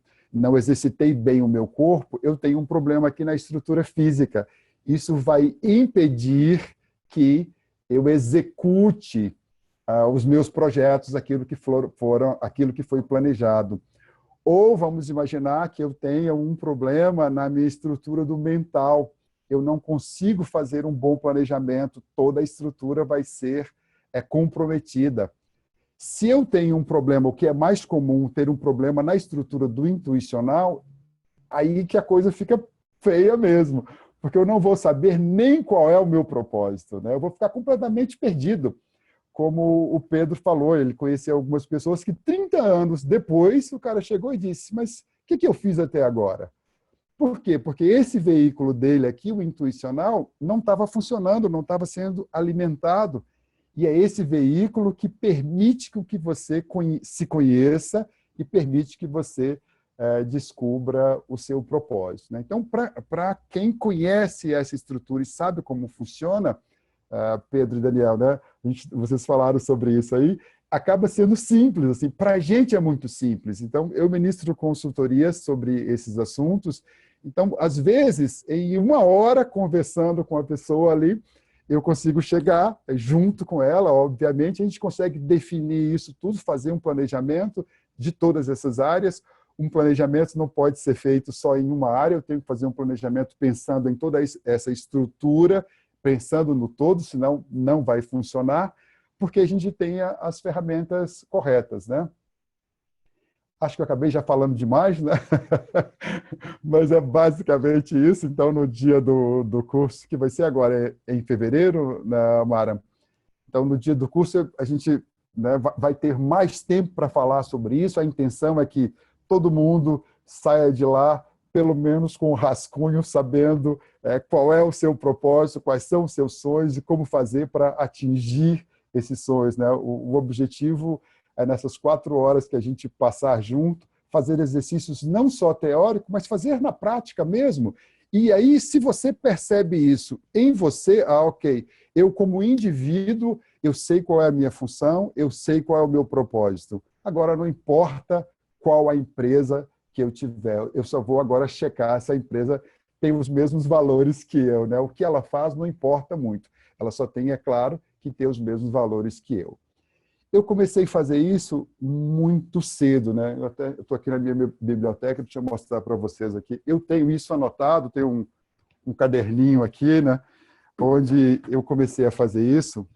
exercitei bem o meu corpo, eu tenho um problema aqui na estrutura física. Isso vai impedir que eu execute os meus projetos, aquilo que foi planejado. Ou vamos imaginar que eu tenha um problema na minha estrutura do mental. Eu não consigo fazer um bom planejamento, toda a estrutura vai ser comprometida. Se eu tenho um problema, o que é mais comum, ter um problema na estrutura do intuicional, aí que a coisa fica feia mesmo, porque eu não vou saber nem qual é o meu propósito, né? Eu vou ficar completamente perdido. Como o Pedro falou, ele conhecia algumas pessoas que 30 anos depois o cara chegou e disse, mas o que eu fiz até agora? Por quê? Porque esse veículo dele aqui, o intuicional, não estava funcionando, não estava sendo alimentado. E é esse veículo que permite que você se conheça e permite que você descubra o seu propósito, né? Então, para quem conhece essa estrutura e sabe como funciona, Pedro e Daniel, né? Vocês falaram sobre isso aí, acaba sendo simples, assim, para a gente é muito simples. Então, eu ministro consultorias sobre esses assuntos, então, às vezes, em 1 hora conversando com a pessoa ali, eu consigo chegar junto com ela, obviamente, a gente consegue definir isso tudo, fazer um planejamento de todas essas áreas. Um planejamento não pode ser feito só em uma área, eu tenho que fazer um planejamento pensando em toda essa estrutura, pensando no todo, senão não vai funcionar, porque a gente tenha as ferramentas corretas, né? Acho que eu acabei já falando demais, né? Mas é basicamente isso. Então, no dia do curso, que vai ser agora em fevereiro, né, Mara? Então, no dia do curso, a gente, né, vai ter mais tempo para falar sobre isso. A intenção é que todo mundo saia de lá, pelo menos com um rascunho, sabendo qual é o seu propósito, quais são os seus sonhos e como fazer para atingir esses sonhos, né? O objetivo é, nessas 4 horas que a gente passar junto, fazer exercícios não só teóricos, mas fazer na prática mesmo. E aí, se você percebe isso em você, ok, eu como indivíduo, eu sei qual é a minha função, eu sei qual é o meu propósito. Agora, não importa qual a empresa que eu tiver, eu só vou agora checar se a empresa tem os mesmos valores que eu, né? O que ela faz não importa muito. Ela só tem, é claro, que ter os mesmos valores que eu. Eu comecei a fazer isso muito cedo, né? Eu estou aqui na minha biblioteca, deixa eu mostrar para vocês aqui. Eu tenho isso anotado, tenho um caderninho aqui, né? Onde eu comecei a fazer isso.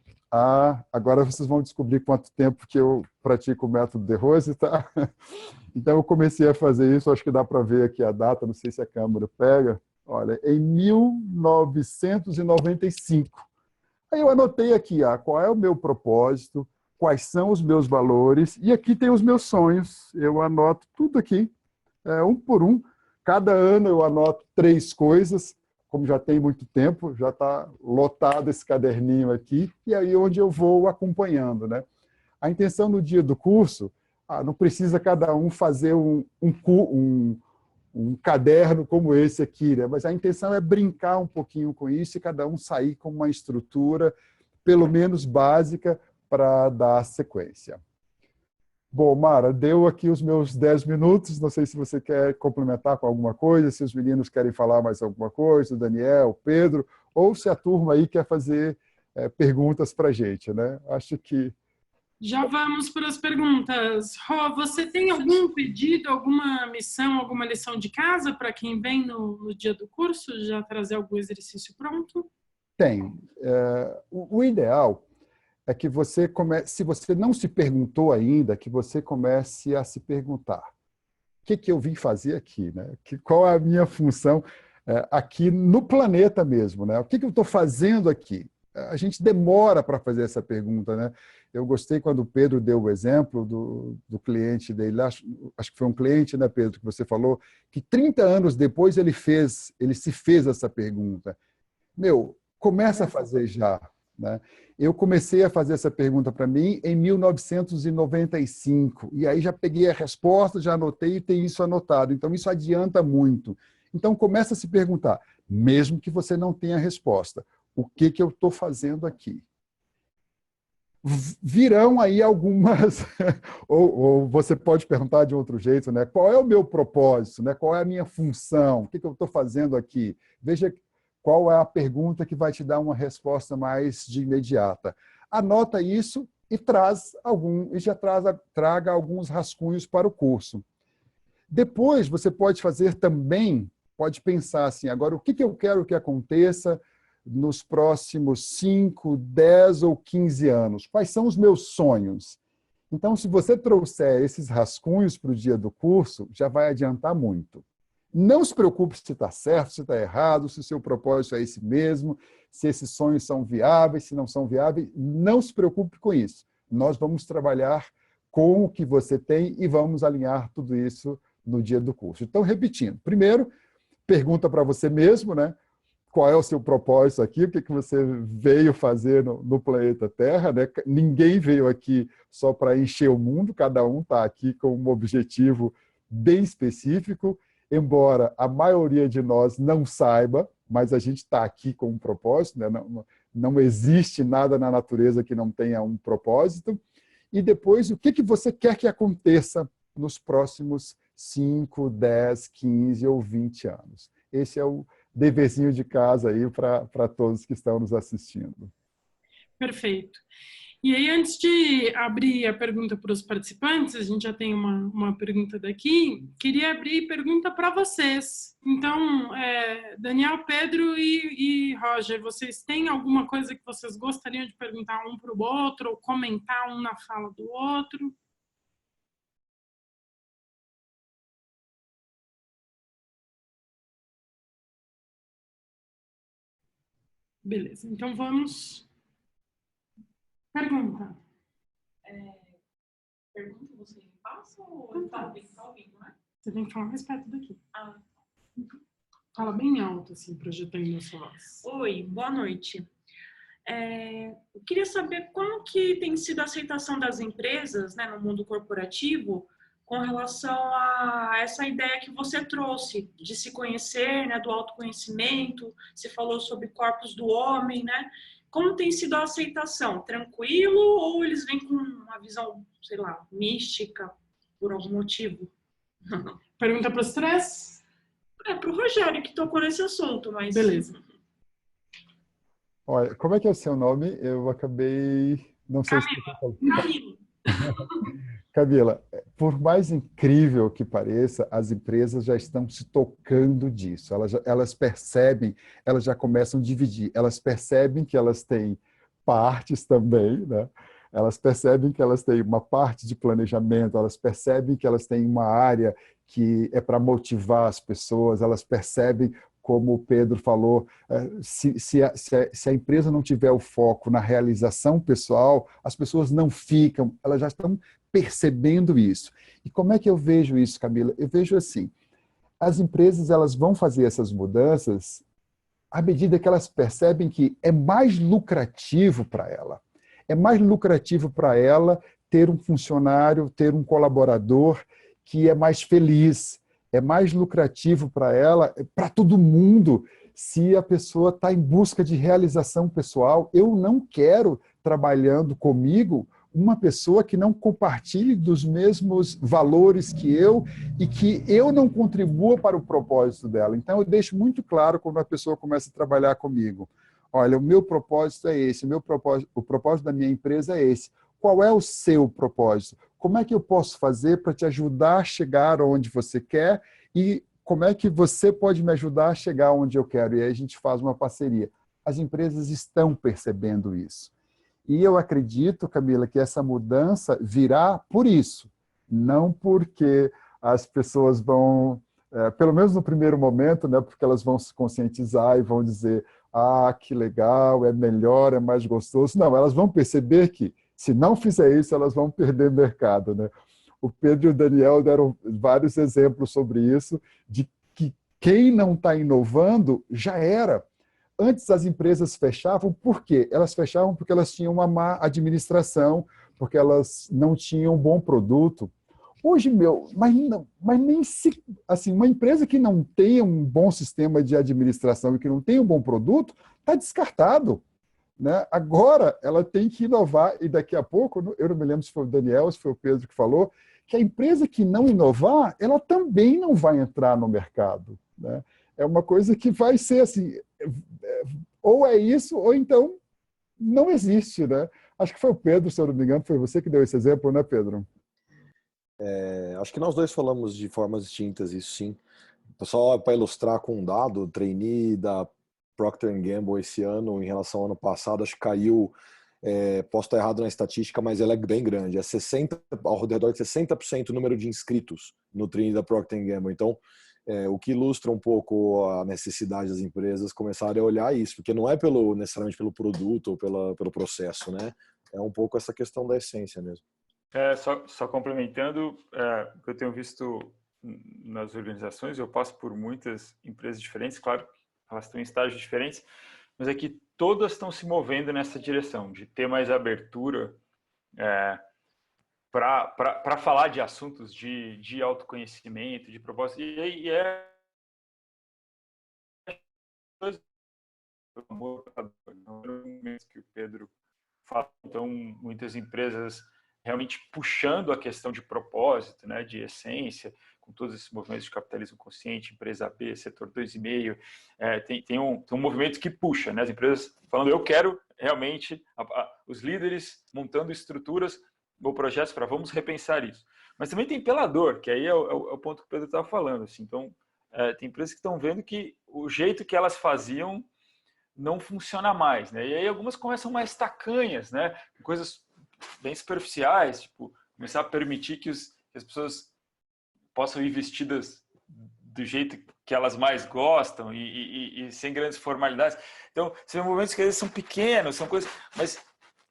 Agora vocês vão descobrir quanto tempo que eu pratico o método de Rose, tá? Então eu comecei a fazer isso, acho que dá para ver aqui a data, não sei se a câmera pega. Olha, em 1995. Aí eu anotei aqui, qual é o meu propósito, quais são os meus valores, e aqui tem os meus sonhos. Eu anoto tudo aqui, um por um. Cada ano eu anoto 3 coisas, como já tem muito tempo, já está lotado esse caderninho aqui, e aí onde eu vou acompanhando, né? A intenção no dia do curso, não precisa cada um fazer um caderno como esse aqui, né? Mas a intenção é brincar um pouquinho com isso e cada um sair com uma estrutura, pelo menos básica, para dar sequência. Bom, Mara, deu aqui os meus 10 minutos, não sei se você quer complementar com alguma coisa, se os meninos querem falar mais alguma coisa, o Daniel, o Pedro, ou se a turma aí quer fazer perguntas para a gente, né? Acho que... Já vamos para as perguntas. Rô, você tem algum pedido, alguma missão, alguma lição de casa para quem vem no dia do curso? Já trazer algum exercício pronto? Tem. O ideal é que você comece, se você não se perguntou ainda, que você comece a se perguntar. O que eu vim fazer aqui, né? Qual é a minha função aqui no planeta mesmo, né? O que eu estou fazendo aqui? A gente demora para fazer essa pergunta, né? Eu gostei quando o Pedro deu o exemplo do cliente dele, acho que foi um cliente, né, Pedro, que você falou, que 30 anos depois ele se fez essa pergunta. Meu, Começa a fazer já, né? Eu comecei a fazer essa pergunta para mim em 1995, e aí já peguei a resposta, já anotei e tenho isso anotado. Então, isso adianta muito. Então, começa a se perguntar, mesmo que você não tenha a resposta, o que eu estou fazendo aqui? Virão aí algumas, ou você pode perguntar de outro jeito, né? Qual é o meu propósito, né? Qual é a minha função? O que eu estou fazendo aqui? Veja qual é a pergunta que vai te dar uma resposta mais de imediata. Anota isso e traga alguns rascunhos para o curso. Depois, você pode fazer também, pode pensar assim, agora, o que eu quero que aconteça nos próximos 5, 10 ou 15 anos? Quais são os meus sonhos? Então, se você trouxer esses rascunhos para o dia do curso, já vai adiantar muito. Não se preocupe se está certo, se está errado, se o seu propósito é esse mesmo, se esses sonhos são viáveis, se não são viáveis. Não se preocupe com isso. Nós vamos trabalhar com o que você tem e vamos alinhar tudo isso no dia do curso. Então, repetindo. Primeiro, pergunta para você mesmo, né? Qual é o seu propósito aqui? O que você veio fazer no planeta Terra, né? Ninguém veio aqui só para encher o mundo, cada um está aqui com um objetivo bem específico. Embora a maioria de nós não saiba, mas a gente está aqui com um propósito, né? Não existe nada na natureza que não tenha um propósito. E depois, o que você quer que aconteça nos próximos 5, 10, 15 ou 20 anos? Esse é o deverzinho de casa aí para todos que estão nos assistindo. Perfeito. E aí, antes de abrir a pergunta para os participantes, a gente já tem uma pergunta daqui, queria abrir pergunta para vocês. Então, Daniel, Pedro e Roger, vocês têm alguma coisa que vocês gostariam de perguntar um para o outro, ou comentar um na fala do outro? Beleza, então vamos... Pergunta. Pergunta, você me passa ou tem que estar ouvindo, né? Você tem que falar mais perto daqui. Ah. Fala bem alto, assim, projetando a sua voz. Oi, boa noite. Eu queria saber como que tem sido a aceitação das empresas, né, no mundo corporativo com relação a essa ideia que você trouxe de se conhecer, né, do autoconhecimento. Você falou sobre corpos do homem, né? Como tem sido a aceitação? Tranquilo ou eles vêm com uma visão, sei lá, mística, por algum motivo? Pergunta para os três? Para o Rogério, que tocou nesse assunto, mas... Beleza. Olha, como é que é o seu nome? Eu acabei... Não sei Camila. Camila, por mais incrível que pareça, as empresas já estão se tocando disso. Elas percebem, elas já começam a dividir. Elas percebem que elas têm partes também, né? Elas percebem que elas têm uma parte de planejamento, elas percebem que elas têm uma área que é para motivar as pessoas, elas percebem, como o Pedro falou, se a empresa não tiver o foco na realização pessoal, as pessoas não ficam, elas já estão percebendo isso. E como é que eu vejo isso, Camila? Eu vejo assim, as empresas elas vão fazer essas mudanças à medida que elas percebem que é mais lucrativo para ela. É mais lucrativo para ela ter um funcionário, ter um colaborador que é mais feliz. É mais lucrativo para ela, para todo mundo, se a pessoa está em busca de realização pessoal. Eu não quero, trabalhando comigo, uma pessoa que não compartilhe dos mesmos valores que eu e que eu não contribua para o propósito dela. Então, eu deixo muito claro quando a pessoa começa a trabalhar comigo. Olha, o meu propósito é esse, o propósito da minha empresa é esse. Qual é o seu propósito? Como é que eu posso fazer para te ajudar a chegar onde você quer e como é que você pode me ajudar a chegar onde eu quero? E aí a gente faz uma parceria. As empresas estão percebendo isso. E eu acredito, Camila, que essa mudança virá por isso, não porque as pessoas vão, pelo menos no primeiro momento, né, porque elas vão se conscientizar e vão dizer, ah, que legal, é melhor, é mais gostoso. Não, elas vão perceber que, se não fizer isso, elas vão perder mercado, né? O Pedro e o Daniel deram vários exemplos sobre isso, de que quem não está inovando já era. antes as empresas fechavam, por quê? Elas fechavam porque elas tinham uma má administração, porque elas não tinham um bom produto. Hoje, mas nem se, assim, uma empresa que não tem um bom sistema de administração e que não tem um bom produto, está descartado, né? Agora, ela tem que inovar, e daqui a pouco, eu não me lembro se foi o Daniel, se foi o Pedro que falou, que a empresa que não inovar, ela também não vai entrar no mercado, né? É uma coisa que vai ser assim, ou é isso, ou então não existe, né? Acho que foi o Pedro, se eu não me engano, foi você que deu esse exemplo, né, Pedro? Acho que nós dois falamos de formas distintas, isso sim. Só para ilustrar com um dado, o trainee da Procter & Gamble esse ano, em relação ao ano passado, acho que caiu, posso estar errado na estatística, mas ela é bem grande, é 60, ao redor de 60% o número de inscritos no trainee da Procter & Gamble. Então, o que ilustra um pouco a necessidade das empresas começarem a olhar isso, porque não é necessariamente pelo produto ou pelo processo, né? É um pouco essa questão da essência mesmo. Só complementando, o que eu tenho visto nas organizações, eu passo por muitas empresas diferentes, claro, elas estão em estágios diferentes, mas é que todas estão se movendo nessa direção, de ter mais abertura para falar de assuntos de autoconhecimento, de propósito, e que o Pedro fala. Então, muitas empresas realmente puxando a questão de propósito, né, de essência, com todos esses movimentos de capitalismo consciente, empresa B, setor 2,5, tem um movimento que puxa, né, as empresas falando, eu quero realmente, os líderes montando estruturas ou projetos para vamos repensar isso. Mas também tem pela dor, que aí é o ponto que o Pedro estava falando. Assim. Então, tem empresas que estão vendo que o jeito que elas faziam não funciona mais, né? E aí algumas começam mais tacanhas, né? Coisas bem superficiais, tipo, começar a permitir que as pessoas possam ir vestidas do jeito que elas mais gostam e sem grandes formalidades. Então, são movimentos que às vezes são pequenos, são coisas,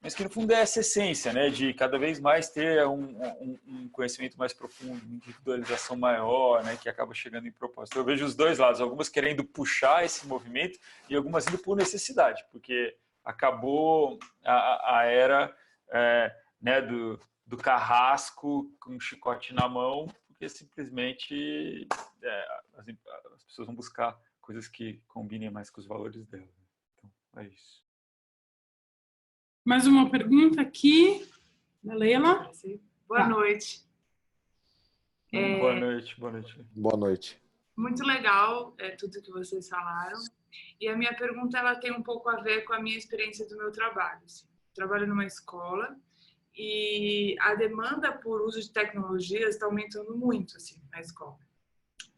mas que no fundo é essa essência, né? De cada vez mais ter um conhecimento mais profundo, uma individualização maior, né? Que acaba chegando em propósito. Eu vejo os dois lados, algumas querendo puxar esse movimento e algumas indo por necessidade, porque acabou a era né, do carrasco com um chicote na mão, porque simplesmente as pessoas vão buscar coisas que combinem mais com os valores delas. Então, é isso. Mais uma pergunta aqui, da Leila. Boa noite. Boa noite, boa noite. Boa noite. Muito legal tudo que vocês falaram. E a minha pergunta ela tem um pouco a ver com a minha experiência do meu trabalho. Assim. Trabalho numa escola e a demanda por uso de tecnologias está aumentando muito assim, na escola,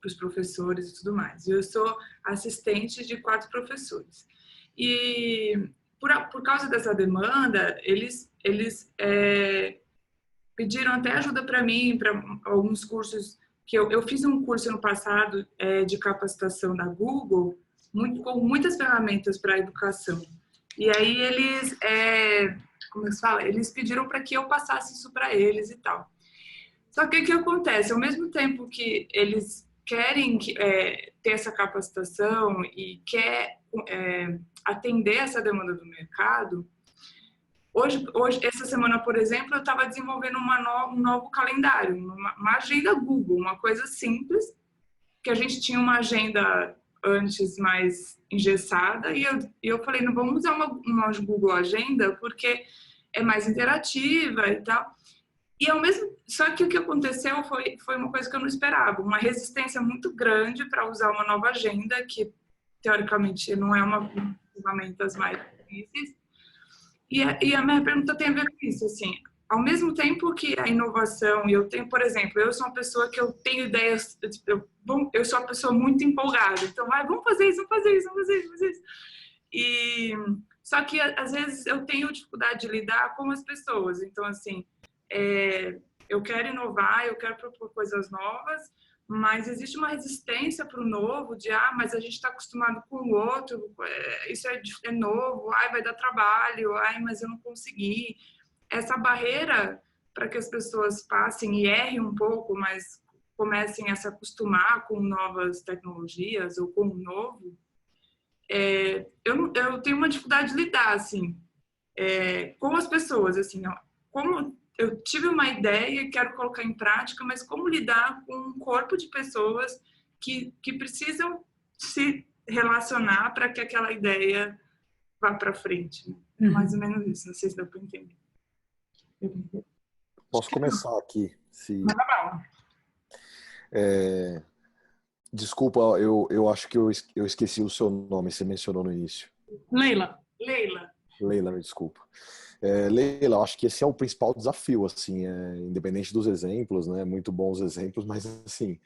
para os professores e tudo mais. Eu sou assistente de 4 professores. E por causa dessa demanda, eles pediram até ajuda para mim, para alguns cursos que eu fiz um curso no passado de capacitação da Google, com muitas ferramentas para a educação. E aí eles, como se fala, eles pediram para que eu passasse isso para eles e tal. Só que o que acontece? Ao mesmo tempo que eles querem ter essa capacitação e quer atender essa demanda do mercado, hoje essa semana, por exemplo, eu estava desenvolvendo um novo calendário, uma agenda Google, uma coisa simples, que a gente tinha uma agenda antes mais engessada, e eu falei, não, vamos usar uma Google Agenda, porque é mais interativa e tal. E só que o que aconteceu foi uma coisa que eu não esperava, uma resistência muito grande para usar uma nova agenda, que teoricamente não é uma das ferramentas mais difíceis. E a minha pergunta tem a ver com isso, assim, ao mesmo tempo que a inovação, e eu tenho, por exemplo, eu sou uma pessoa que eu tenho ideias, eu sou uma pessoa muito empolgada, então vamos fazer isso, vamos fazer isso, vamos fazer isso, vamos fazer isso. E só que às vezes eu tenho dificuldade de lidar com as pessoas, então assim, eu quero inovar, eu quero propor coisas novas, mas existe uma resistência para o novo, mas a gente está acostumado com o outro, isso é novo, vai dar trabalho, mas eu não consegui. Essa barreira para que as pessoas passem e errem um pouco, mas comecem a se acostumar com novas tecnologias ou com o novo, eu tenho uma dificuldade de lidar, assim, com as pessoas, assim, ó, como eu tive uma ideia e quero colocar em prática, mas como lidar com um corpo de pessoas que precisam se relacionar para que aquela ideia vá para frente. É mais ou menos isso, não sei se deu para entender. Posso começar aqui? Manda bala. Desculpa, eu acho que eu esqueci o seu nome, você mencionou no início. Leila, me desculpa. Leila, eu acho que esse é o principal desafio, assim, independente dos exemplos, né? Muito bons exemplos, mas assim,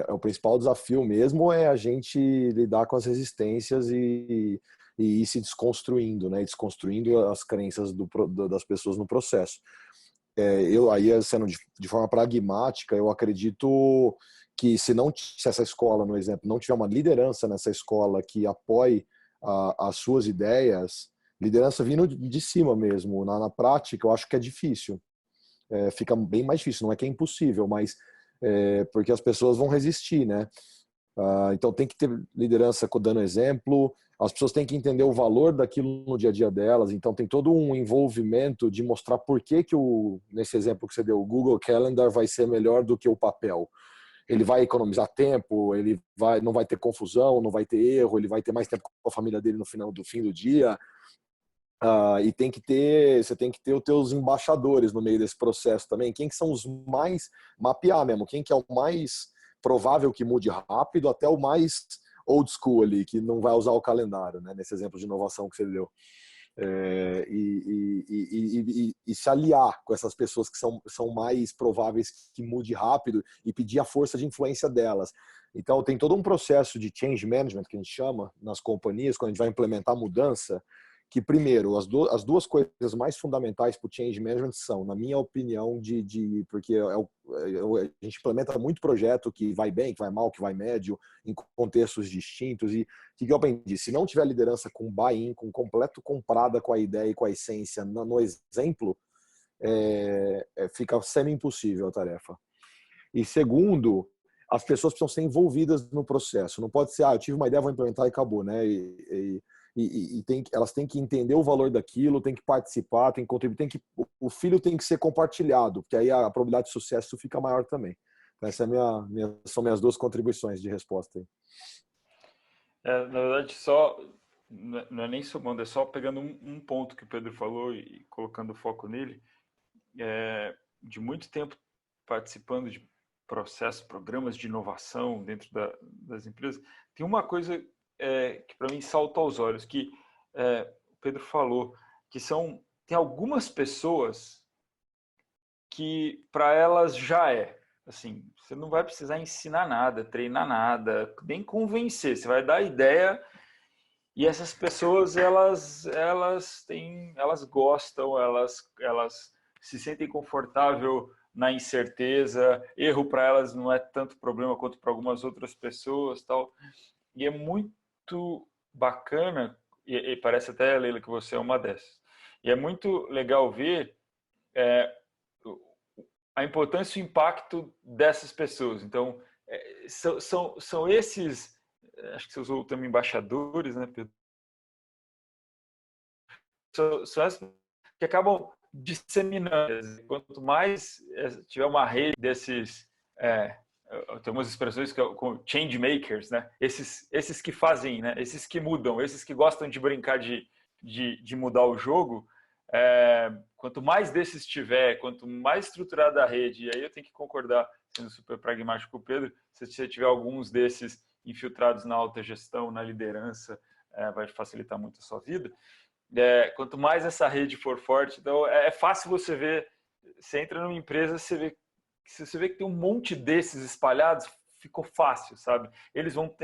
o principal desafio mesmo é a gente lidar com as resistências e ir se desconstruindo, né? Desconstruindo as crenças das pessoas no processo. Eu aí, sendo de forma pragmática, eu acredito que se essa escola, no exemplo, não tiver uma liderança nessa escola que apoie as suas ideias, liderança vindo de cima mesmo, na prática, eu acho que é difícil. Fica bem mais difícil, não é que é impossível, mas porque as pessoas vão resistir, né? Então tem que ter liderança dando exemplo, as pessoas têm que entender o valor daquilo no dia a dia delas, então tem todo um envolvimento de mostrar por que nesse exemplo que você deu, o Google Calendar vai ser melhor do que o papel. Ele vai economizar tempo, não vai ter confusão, não vai ter erro, ele vai ter mais tempo com a família dele no fim do dia. E você tem que ter os teus embaixadores no meio desse processo também. Quem que são os mais, mapear mesmo, quem que é o mais provável que mude rápido até o mais old school ali, que não vai usar o calendário, né? Nesse exemplo de inovação que você deu. E se aliar com essas pessoas que são mais prováveis que mude rápido e pedir a força de influência delas. Então tem todo um processo de change management que a gente chama nas companhias, quando a gente vai implementar mudança, que primeiro, as duas coisas mais fundamentais para o change management são, na minha opinião, porque a gente implementa muito projeto que vai bem, que vai mal, que vai médio, em contextos distintos, e o que eu aprendi? Se não tiver liderança com buy-in, com completo comprada com a ideia e com a essência no exemplo, fica semi-impossível a tarefa. E segundo, as pessoas precisam ser envolvidas no processo. Não pode ser, eu tive uma ideia, vou implementar e acabou, né? Elas têm que entender o valor daquilo, têm que participar, têm que contribuir, o filho tem que ser compartilhado, porque aí a probabilidade de sucesso fica maior também. Então, essa são minhas duas contribuições de resposta aí. Na verdade, não é nem somando, é só pegando um ponto que o Pedro falou e colocando foco nele. De muito tempo participando de processos, programas de inovação dentro das empresas, tem uma coisa que para mim salta aos olhos, que o Pedro falou, que tem algumas pessoas que para elas já assim, você não vai precisar ensinar nada, treinar nada, nem convencer, você vai dar a ideia e essas pessoas elas gostam, elas se sentem confortável na incerteza, erro para elas não é tanto problema quanto para algumas outras pessoas, tal. E é muito bacana, e parece até, Leila, que você é uma dessas. E é muito legal ver a importância e o impacto dessas pessoas. Então, são esses, acho que você usou o termo embaixadores, né, Pedro? São essas que acabam disseminando. Quanto mais tiver uma rede desses... tem umas expressões como change makers, né? Esses que fazem, né? Esses que mudam, esses que gostam de brincar de mudar o jogo. Quanto mais desses tiver, quanto mais estruturada a rede, e aí eu tenho que concordar, sendo super pragmático com o Pedro, se você tiver alguns desses infiltrados na alta gestão, na liderança, vai facilitar muito a sua vida. Quanto mais essa rede for forte, então é fácil você ver, você entra numa empresa, você vê que tem um monte desses espalhados, ficou fácil, sabe? Eles vão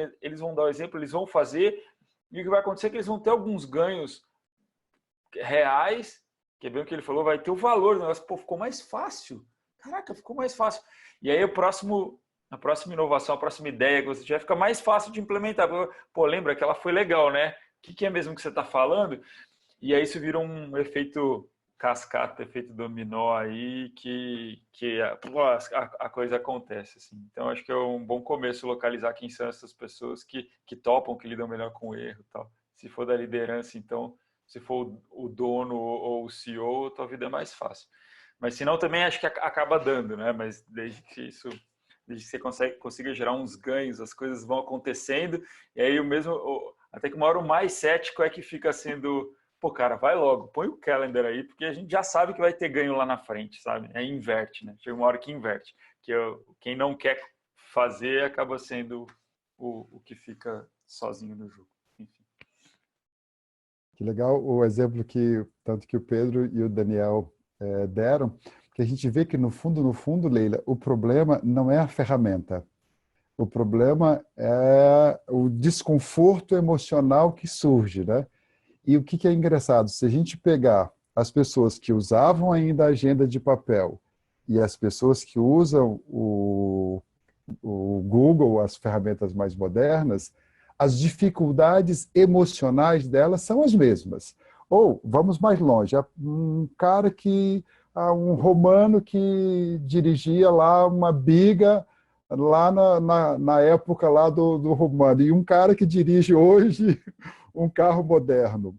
dar o exemplo, eles vão fazer, e o que vai acontecer é que eles vão ter alguns ganhos reais, que é bem o que ele falou, vai ter o valor do negócio. Pô, ficou mais fácil. Caraca, ficou mais fácil. E aí a próxima inovação, a próxima ideia que você tiver, fica mais fácil de implementar. Pô, lembra que ela foi legal, né? O que é mesmo que você está falando? E aí isso vira um efeito cascata, efeito dominó aí, que a coisa acontece, assim. Então, acho que é um bom começo localizar quem são essas pessoas que topam, que lidam melhor com o erro e tal. Se for da liderança, então, se for o dono ou o CEO, tua vida é mais fácil. Mas, se não, também acho que acaba dando, né? Mas desde que você consiga gerar uns ganhos, as coisas vão acontecendo, e aí até que uma hora o mais cético é que fica sendo... Pô, cara, vai logo, põe o calendar aí, porque a gente já sabe que vai ter ganho lá na frente, sabe? Aí inverte, né? Chega uma hora que inverte. Quem não quer fazer acaba sendo o que fica sozinho no jogo. Enfim. Que legal o exemplo que tanto que o Pedro e o Daniel deram, que a gente vê que no fundo, Leila, o problema não é a ferramenta. O problema é o desconforto emocional que surge, né? E o que é engraçado, se a gente pegar as pessoas que usavam ainda a agenda de papel e as pessoas que usam o Google, as ferramentas mais modernas, as dificuldades emocionais delas são as mesmas. Ou, vamos mais longe, um romano que dirigia lá uma biga lá na época lá do romano, e um cara que dirige hoje um carro moderno.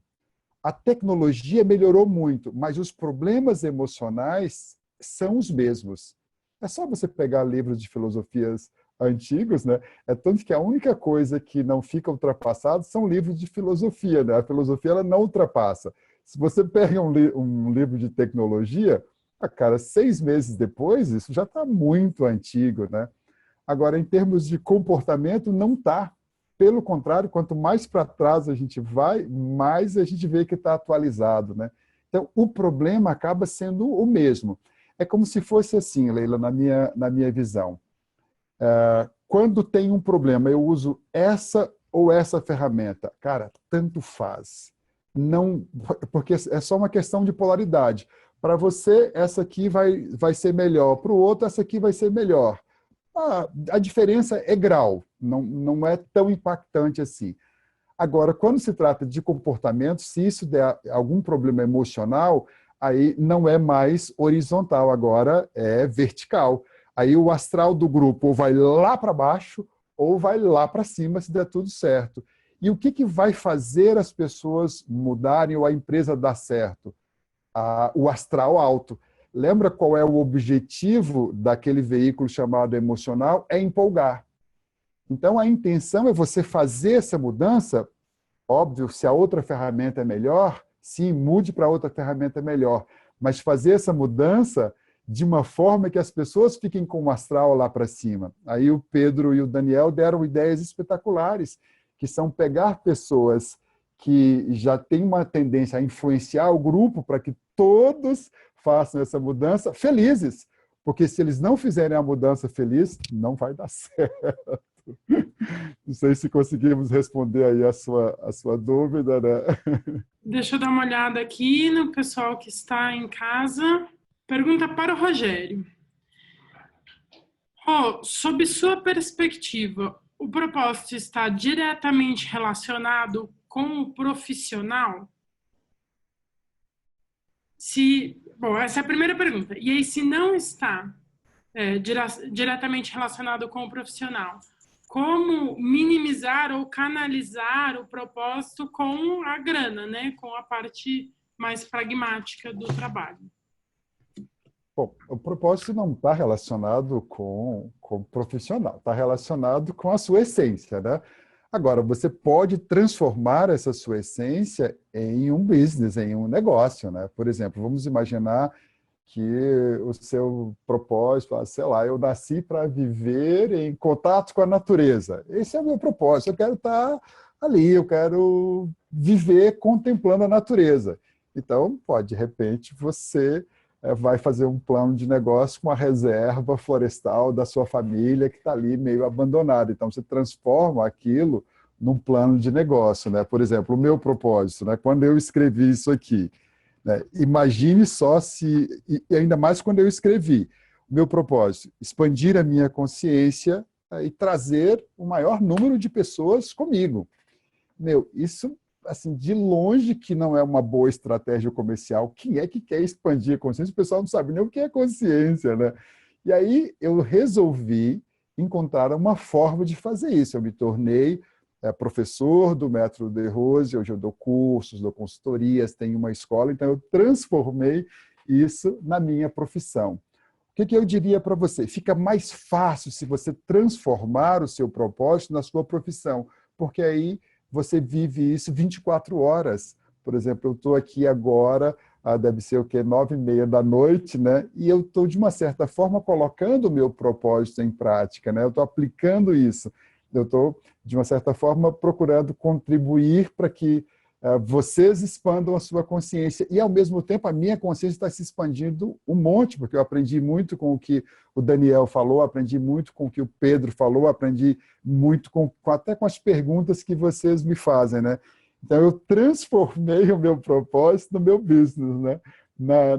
A tecnologia melhorou muito, mas os problemas emocionais são os mesmos. É só você pegar livros de filosofias antigos, né? É tanto que a única coisa que não fica ultrapassada são livros de filosofia, né? A filosofia ela não ultrapassa. Se você pega um livro de tecnologia, cara, 6 meses depois, isso já está muito antigo, né? Agora, em termos de comportamento, não está. Pelo contrário, quanto mais para trás a gente vai, mais a gente vê que está atualizado, né? Então, o problema acaba sendo o mesmo. É como se fosse assim, Leila, na minha visão. Quando tem um problema, eu uso essa ou essa ferramenta. Cara, tanto faz. Não, porque é só uma questão de polaridade. Para você, essa aqui vai ser melhor. Para o outro, essa aqui vai ser melhor. A diferença é grau, não é tão impactante assim. Agora, quando se trata de comportamento, se isso der algum problema emocional, aí não é mais horizontal, agora é vertical. Aí o astral do grupo ou vai lá para baixo ou vai lá para cima se der tudo certo. E o que vai fazer as pessoas mudarem ou a empresa dar certo? O astral alto. Lembra qual é o objetivo daquele veículo chamado emocional? É empolgar. Então, a intenção é você fazer essa mudança. Óbvio, se a outra ferramenta é melhor, sim, mude para outra ferramenta melhor. Mas fazer essa mudança de uma forma que as pessoas fiquem com o astral lá para cima. Aí o Pedro e o Daniel deram ideias espetaculares, que são pegar pessoas que já têm uma tendência a influenciar o grupo para que todos façam essa mudança felizes, porque se eles não fizerem a mudança feliz, não vai dar certo. Não sei se conseguimos responder aí a sua dúvida, né? Deixa eu dar uma olhada aqui no pessoal que está em casa. Pergunta para o Rogério. Sob sua perspectiva, o propósito está diretamente relacionado com o profissional? Bom, essa é a primeira pergunta. E aí, se não está diretamente relacionado com o profissional, como minimizar ou canalizar o propósito com a grana, né? Com a parte mais pragmática do trabalho? Bom, o propósito não está relacionado com o profissional, está relacionado com a sua essência, né? Agora, você pode transformar essa sua essência em um business, em um negócio, né? Por exemplo, vamos imaginar que o seu propósito, sei lá, eu nasci para viver em contato com a natureza. Esse é o meu propósito, eu quero estar ali, eu quero viver contemplando a natureza. Então, de repente, você vai fazer um plano de negócio com a reserva florestal da sua família que está ali meio abandonada. Então, você transforma aquilo num plano de negócio, né? Por exemplo, o meu propósito, né? Quando eu escrevi isso aqui, né? Imagine só e ainda mais quando eu escrevi, o meu propósito, expandir a minha consciência e trazer o maior número de pessoas comigo. Isso assim, de longe que não é uma boa estratégia comercial. Quem é que quer expandir a consciência? O pessoal não sabe nem o que é consciência, né? E aí eu resolvi encontrar uma forma de fazer isso. Eu me tornei professor do Método de Rose, hoje eu dou cursos, dou consultorias, tenho uma escola, então eu transformei isso na minha profissão. O que eu diria para você? Fica mais fácil se você transformar o seu propósito na sua profissão, porque aí você vive isso 24 horas. Por exemplo, eu estou aqui agora, deve ser o quê? 9h30 da noite, né? E eu estou, de uma certa forma, colocando o meu propósito em prática, né? Eu estou aplicando isso. Eu estou, de uma certa forma, procurando contribuir para que vocês expandam a sua consciência. E, ao mesmo tempo, a minha consciência está se expandindo um monte, porque eu aprendi muito com o que o Daniel falou, aprendi muito com o que o Pedro falou, aprendi muito até com as perguntas que vocês me fazem, né? Então, eu transformei o meu propósito no meu business, né?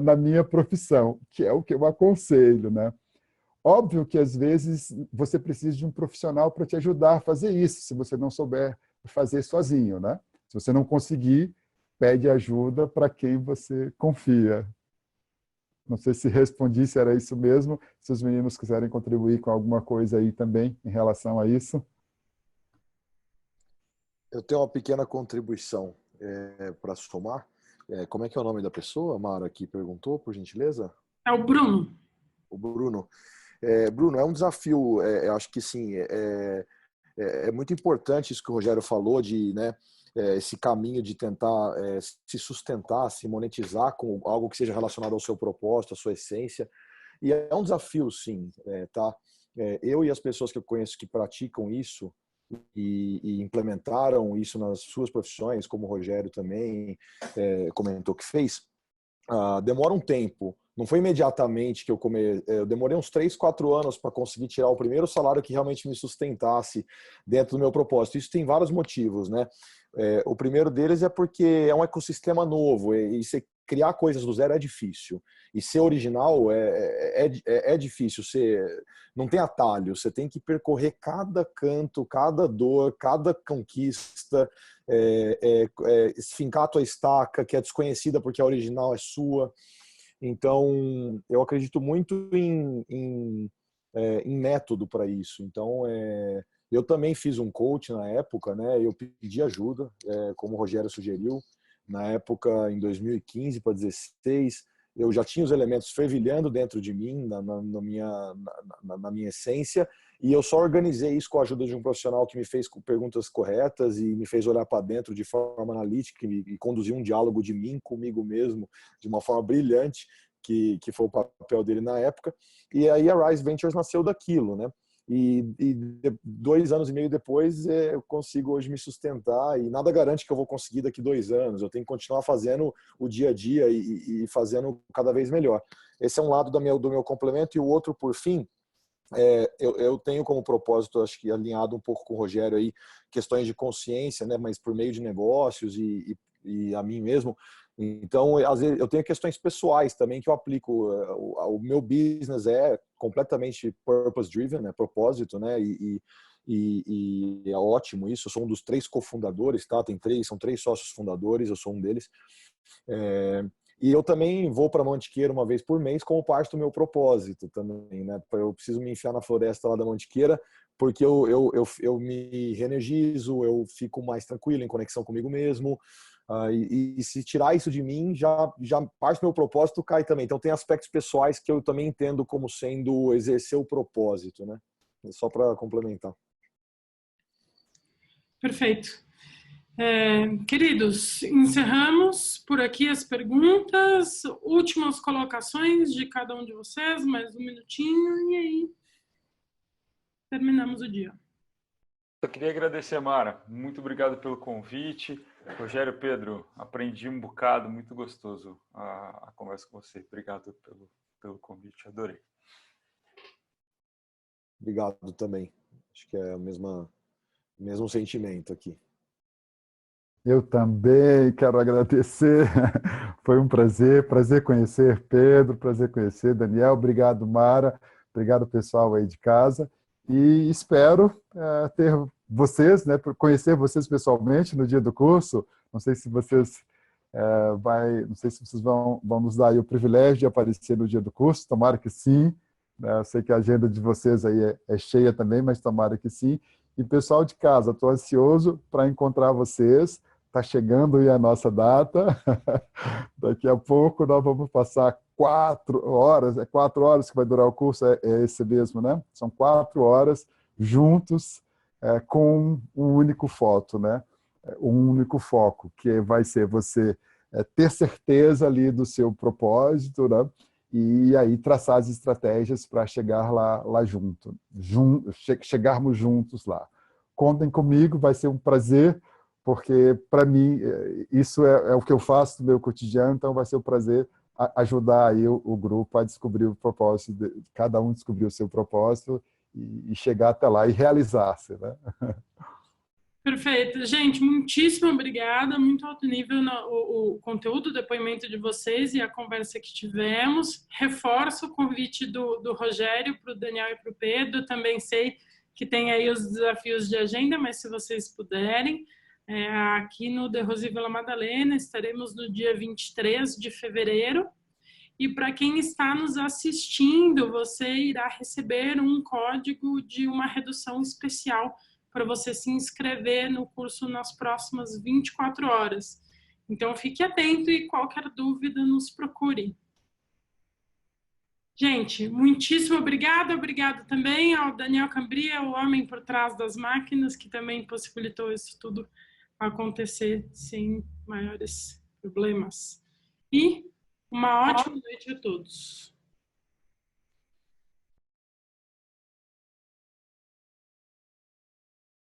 Na minha profissão, que é o que eu aconselho, né? Óbvio que, às vezes, você precisa de um profissional para te ajudar a fazer isso, se você não souber fazer sozinho, né? Se você não conseguir, pede ajuda para quem você confia. Não sei se respondi, se era isso mesmo. Se os meninos quiserem contribuir com alguma coisa aí também em relação a isso. Eu tenho uma pequena contribuição para somar. Como é que é o nome da pessoa? A Mara aqui perguntou, por gentileza. É o Bruno. O Bruno. Bruno, é um desafio. Eu acho que sim. É muito importante isso que o Rogério falou de, né, esse caminho de tentar se sustentar, se monetizar com algo que seja relacionado ao seu propósito, à sua essência. E é um desafio, sim, tá? Eu e as pessoas que eu conheço que praticam isso e implementaram isso nas suas profissões, como o Rogério também comentou que fez, demora um tempo. Não foi imediatamente que eu demorei uns 3, 4 anos para conseguir tirar o primeiro salário que realmente me sustentasse dentro do meu propósito. Isso tem vários motivos, né? O primeiro deles é porque é um ecossistema novo e você criar coisas do zero é difícil. E ser original é difícil. Não tem atalho. Você tem que percorrer cada canto, cada dor, cada conquista, fincar a tua estaca, que é desconhecida porque a original é sua. Então, eu acredito muito em método para isso. Então, eu também fiz um coach na época, né? Eu pedi ajuda, como o Rogério sugeriu. Na época, em 2015 para 2016, eu já tinha os elementos fervilhando dentro de mim, na minha essência, e eu só organizei isso com a ajuda de um profissional que me fez perguntas corretas e me fez olhar para dentro de forma analítica e conduzir um diálogo de mim comigo mesmo de uma forma brilhante, que foi o papel dele na época. E aí a Rise Ventures nasceu daquilo, né? E 2 anos e meio depois eu consigo hoje me sustentar e nada garante que eu vou conseguir daqui 2 anos. Eu tenho que continuar fazendo o dia a dia e fazendo cada vez melhor. Esse é um lado do meu complemento. E o outro, por fim, eu tenho como propósito, acho que alinhado um pouco com o Rogério aí, questões de consciência, né? Mas por meio de negócios e a mim mesmo. Então, às vezes, eu tenho questões pessoais também que eu aplico. O meu business é completamente purpose-driven, né? Propósito, né? E é ótimo isso. Eu sou um dos 3 cofundadores, tá? São 3 sócios fundadores, eu sou um deles. E eu também vou para Mantiqueira uma vez por mês como parte do meu propósito também, né? Eu preciso me enfiar na floresta lá da Mantiqueira porque eu me reenergizo, eu fico mais tranquilo, em conexão comigo mesmo. E se tirar isso de mim, já parte do meu propósito cai também. Então tem aspectos pessoais que eu também entendo como sendo exercer o propósito, né? Só para complementar. Perfeito. Queridos, encerramos por aqui as perguntas. Últimas colocações de cada um de vocês, mais um minutinho, e aí terminamos o dia. Eu queria agradecer, Mara. Muito obrigado pelo convite. Rogério, Pedro, aprendi um bocado, muito gostoso a conversa com você. Obrigado pelo convite, adorei. Obrigado também. Acho que é o mesmo sentimento aqui. Eu também quero agradecer. Foi um prazer conhecer Pedro, prazer conhecer Daniel. Obrigado, Mara. Obrigado, pessoal aí de casa. E espero ter vocês, né, conhecer vocês pessoalmente no dia do curso, Não sei se vocês não sei se vocês vão nos dar aí o privilégio de aparecer no dia do curso, tomara que sim, né? Eu sei que a agenda de vocês aí é cheia também, mas tomara que sim. E pessoal de casa, estou ansioso para encontrar vocês, está chegando aí a nossa data, daqui a pouco nós vamos passar 4 horas, 4 horas que vai durar o curso, é esse mesmo, né? São 4 horas juntos com um único foco, né? Um único foco, que vai ser você ter certeza ali do seu propósito, né? E aí traçar as estratégias para chegar lá chegarmos juntos lá. Contem comigo, vai ser um prazer, porque para mim isso é o que eu faço no meu cotidiano, então vai ser um prazer ajudar aí o grupo a descobrir o propósito, cada um descobrir o seu propósito e chegar até lá e realizar-se, né? Perfeito. Gente, muitíssimo obrigada, muito alto nível o conteúdo, o depoimento de vocês e a conversa que tivemos. Reforço o convite do Rogério para o Daniel e para o Pedro, também sei que tem aí os desafios de agenda, mas se vocês puderem, aqui no The Rose Vila Madalena, estaremos no dia 23 de fevereiro, e para quem está nos assistindo, você irá receber um código de uma redução especial para você se inscrever no curso nas próximas 24 horas. Então, fique atento e qualquer dúvida nos procure. Gente, muitíssimo obrigada. Obrigado também ao Daniel Cambria, o homem por trás das máquinas, que também possibilitou isso tudo acontecer sem maiores problemas. E uma ótima noite a todos.